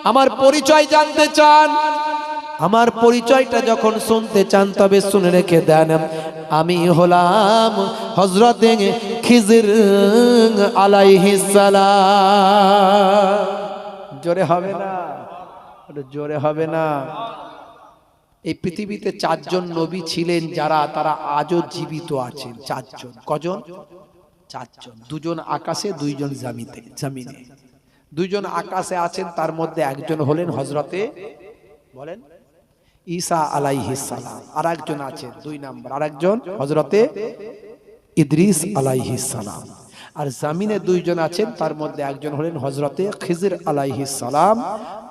আমার পরিচয় জানতে চান? আমার পরিচয়টা যখন শুনতে চান তবে শুনে রেখে দেন, আমি হলাম হযরত খিজির আলাইহিস সালাম। জোরে হবে না? জোরে হবে না? এই পৃথিবীতে 4 জন নবী ছিলেন যারা, তারা আজও জীবিত আছেন। 4 জন। কজন? 4 জন। 2 জন আকাশে, 2 জন জমিনে। 2 জন আকাশে আছেন, তার মধ্যে একজন হলেন হযরতে, বলেন, ঈসা আলাইহিস সালাম। আর একজন আছেন 2 নাম্বার, আর একজন হযরতে ইদ্রিস আলাইহিস সালাম। আর জমিনে 2 জন আছেন, তার মধ্যে একজন হলেন হযরতে খিজির আলাইহিস সালাম,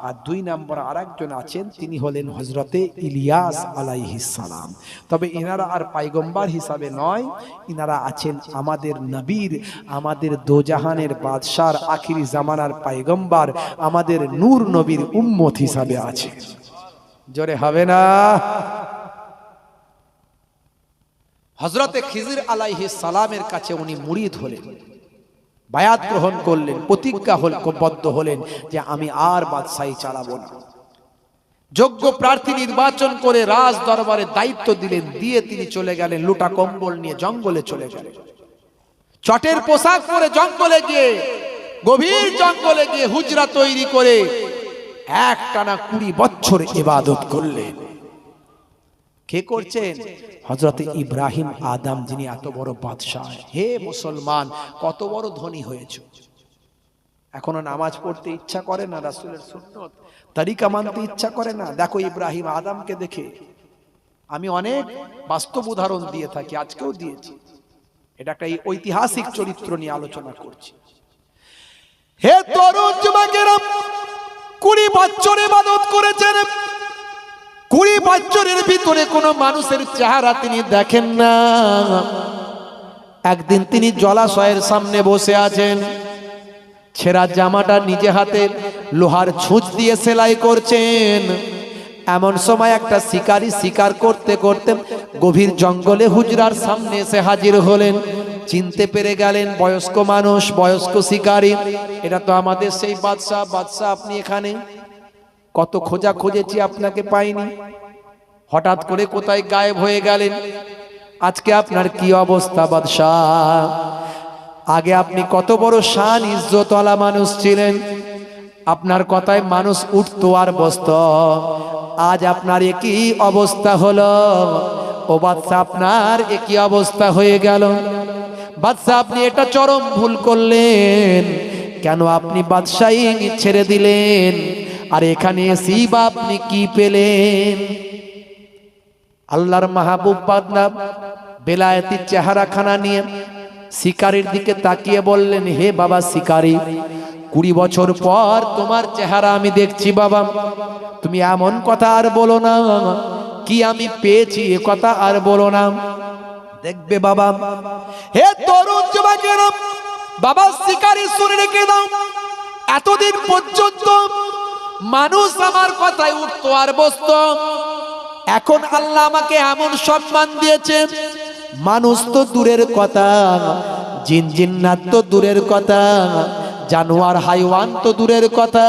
আর 2 নম্বর আরেকজন আছেন, তিনি হলেন হযরতে ইলিয়াস আলাইহিস সালাম। তবে ইনারা আর পয়গম্বর হিসাবে নয়, ইনারা আছেন আমাদের নবীর, আমাদের দোজাহানের বাদশার, আখিরি জামানার পয়গম্বর, আমাদের নূর নবীর উম্মত হিসাবে আছে। জোরে হবে না? হযরতে খিজির আলাইহিস সালামের কাছে উনি মুরিদ হলেন, বায়াত গ্রহণ করলেন, প্রতিজ্ঞাবদ্ধ হলেন যে আমি আর বাদশাহী চালাবো না। যোগ্য প্রার্থী নির্বাচন করে রাজ দরবারে দায়িত্ব দিলেন, দিয়ে তিনি চলে গেলেন, লুটা কম্বল নিয়ে জঙ্গলে চলে গেলেন। চটের পোশাক পরে জঙ্গলে গিয়ে, গভীর জঙ্গলে গিয়ে হুজরা তৈরি করে একটানা 20 বছর ইবাদত করলেন। কে করছেন? হযরত ইব্রাহিম আদম, যিনি এত বড় বাদশাহ। হে মুসলমান, কত বড় ধনী হয়েছে, এখনো নামাজ পড়তে ইচ্ছা করে না, রাসূলের সুন্নাত তরিকা মানতে ইচ্ছা করে না। দেখো ইব্রাহিম আদমকে দেখে আমি অনেক বাস্তব উদাহরণ দিয়ে থাকি, আজকেও দিয়েছি। এটা একটা ঐতিহাসিক চরিত্র নিয়ে আলোচনা করছি। হে তরুণ যুবকেরা, 20 বছর ইবাদত করেছেন। 20 বছরের ভিতরে কোনো মানুষের চেহারা তিনি দেখেন না। একদিন তিনি জলাশয়ের সামনে বসে আছেন, ছেঁড়া জামাটা নিজে হাতে লোহার ছুঁচ দিয়ে সেলাই করছেন। এমন সময় একটা শিকারী শিকার করতে করতে গভীর জঙ্গলে হুজরার সামনে এসে হাজির হলেন। চিনতে পেরে গেলেন, বয়স্ক মানুষ, বয়স্ক শিকারী। এটা তো আমাদের সেই বাদশাহ। বাদশাহ, আপনি এখানে? কত খোঁজা খুঁজেছি, আপনাকে পাইনি। হঠাৎ করে কোথায় গায়েব হয়ে গেলেন? আজকে আপনার কি অবস্থা বাদশাহ? আগে আপনি কত বড় শান ইজ্জতওয়ালা মানুষ ছিলেন, আপনার কথায় মানুষ উঠতো আর বসতো। আজ আপনার একই অবস্থা হলো। ও বাদশাহ, আপনার একই অবস্থা হয়ে গেল। বাদশাহ, আপনি এটা চরম ভুল করলেন। কেন আপনি বাদশাহী ছেড়ে দিলেন? আর এখানে এসেই বা আপনি কি পেলেন? আল্লাহর মাহবুব বান্দা বেলায়েতি চেহারাখানা নিয়ে শিকারীর দিকে তাকিয়ে বললেন, হে বাবা শিকারী, 20 বছর পর তোমার চেহারা আমি দেখছি বাবা। তুমি এমন কথা আর বলো না, কি আমি পেয়েছি এ কথা আর বলো না। দেখবে বাবা, হে তরুণ যুবকেরা, বাবা শিকারী শুনে রেখে দাও, এতদিন পর্যন্ত মানুষ আমার কথায় উঠতো আর বসতো। এখন আল্লাহ আমাকে এমন সম্মান দিয়েছে, মানুষ তো দূরের কথা, জিন জিন্নাত তো দূরের কথা, জানোয়ার হাইওয়ান তো দূরের কথা,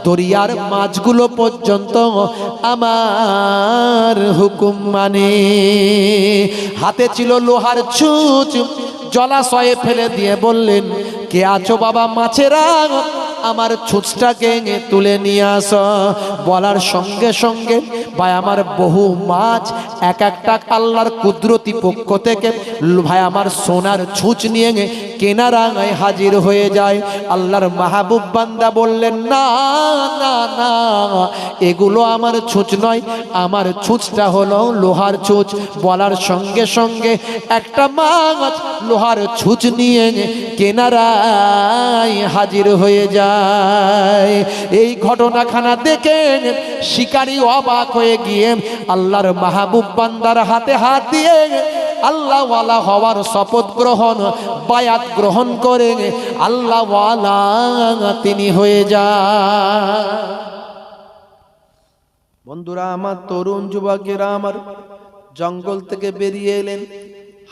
দরিয়ার মাছগুলো পর্যন্ত আমার হুকুম মানে। হাতে ছিল লোহার ছুঁচ, জলাশয়ে ফেলে দিয়ে বললেন, কে আছো বাবা মাছেরা, আমার ছুঁচটাকে তুলে নিয়ে আসো। বলার সঙ্গে সঙ্গে ভাই আমার বহু মাছ এক একটা আল্লাহর কুদরতি পক্ষ থেকে ভাই আমার সোনার ছুঁচ নিয়ে কেনারাঙায় হাজির হয়ে যায়। আল্লাহর মাহবুব বান্দা বললেন, না না না, এগুলো আমার ছুঁচ নয়, আমার ছুঁচটা হলো লোহার ছুঁচ। বলার সঙ্গে সঙ্গে একটা মাছ লোহার ছুঁচ নিয়ে কেনারায় হাজির হয়ে যায়। এই ঘটনাখানা দেখে শিকারী অবাক হয়ে গিয়ে আল্লাহর মাহবুব বান্দার হাতে হাত দিয়ে আল্লাহ ওয়ালা হওয়ার শপথ গ্রহণ, বায়াত গ্রহণ করে আল্লাহ ওয়ালা তিনি হয়ে যায়। বন্ধুরা আমার, তরুণ যুবকেরা আমার, জঙ্গল থেকে বেরিয়ে এলেন,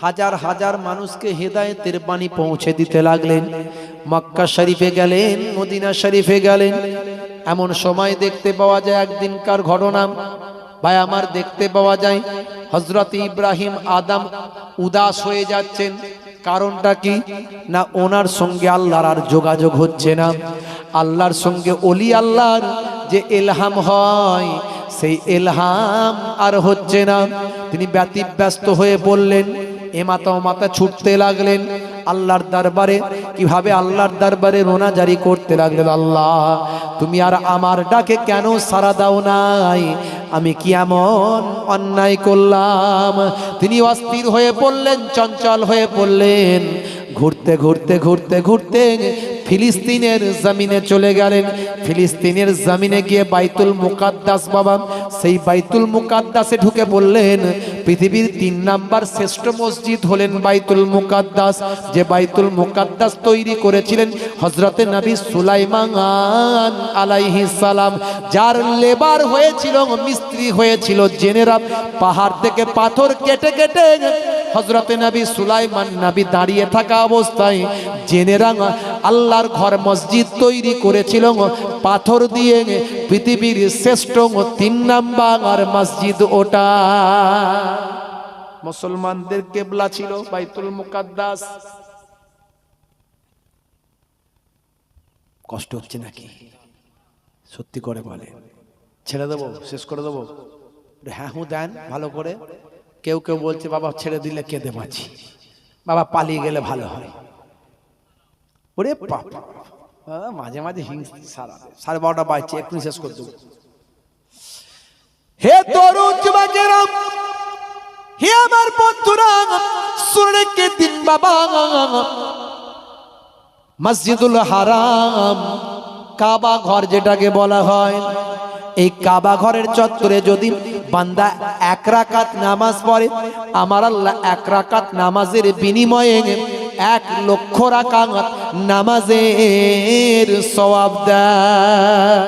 হাজার হাজার মানুষকে হেদায়েতের বাণী পৌঁছে দিতে লাগলেন। মক্কা শরীফে গেলেন, মদিনা শরীফে গেলেন। এমন সময় দেখতে পাওয়া যায়, একদিনকার ঘটনা ভাই আমার, দেখতে পাওয়া যায় হযরত ইব্রাহিম আদম উদাস হয়ে যাচ্ছেন। কারণটা কি না, ওনার সঙ্গে আল্লাহর আর যোগাযোগ হচ্ছে না। আল্লাহর সঙ্গে ওলি আল্লাহর যে ইলহাম হয়, সেই ইলহাম আর হচ্ছে না। তিনি ব্যতিব্যস্ত হয়ে বললেন, এমাতা ওমাতা ছুটতে লাগলেন আল্লাহর দরবারে। কিভাবে আল্লাহর দরবারে রোনা জারি করতে লাগলেন, আল্লাহ তুমি আর আমার ডাকে কেন সাড়া দাও নাই? আমি কি এমন অন্যায় করলাম? তিনি অস্থির হয়ে পড়লেন, চঞ্চল হয়ে পড়লেন। ঘুরতে ঘুরতে ঘুরতে ঘুরতে ফিলিস্তিনের জমিনে চলে গেলেন। ফিলিস্তিনের জমিনে গিয়ে বাইতুল মুকাদ্দাস বাবা, সেই বাইতুল মুকাদ্দাসে ঢুকে পড়লেন। পৃথিবীর 3 নাম্বার শ্রেষ্ঠ মসজিদ হলেন বাইতুল মুকাদ্দাস, যে বাইতুল মুকাদ্দাস তৈরি করেছিলেন হযরতে নবী সুলাইমান আলাইহিস সালাম, যার লেবার হয়েছিল, মিস্ত্রি হয়েছিল জেনেরা। পাহাড় থেকে পাথর কেটে কেটে হযরতে নবী সুলাইমান নবী দাঁড়িয়ে থাকা অবস্থায় জেনেরা আল্লাহর ঘর মসজিদ তৈরি করেছিল পাথর দিয়ে। পৃথিবীর শ্রেষ্ঠ 3 নাম্বার মসজিদ ওটা। মুসলমানদের কিবলা ছিল বাইতুল মুকাদ্দাস। কষ্ট হচ্ছে নাকি? সত্যি করে বলে, ছেড়ে দেবো, শেষ করে দেবো? হ্যাঁ হুঁ দেন ভালো করে। কেউ কেউ বলছে বাবা ছেড়ে দিলে কেঁদে বাঁচি, বাবা পালিয়ে গেলে ভালো হয়। ওরে বাবা, মাঝে মাঝে হিংসা, 12:30 বাজছে, এক্ষুনি শেষ করে দেবো। হে তরুণ যুবকেরা, হে আমার বন্ধুরা, শুনে রেখে দিন বাবা, মসজিদুল হারাম, কাবা ঘর যেটাকে বলা হয়, এই কাবা ঘরের চত্বরে যদি বান্দা 1 রাকাত নামাজ পড়ে, আমার আল্লাহ 1 রাকাত নামাজের বিনিময়ে 1 লক্ষ রাকাত নামাজের সওয়াব দেয়।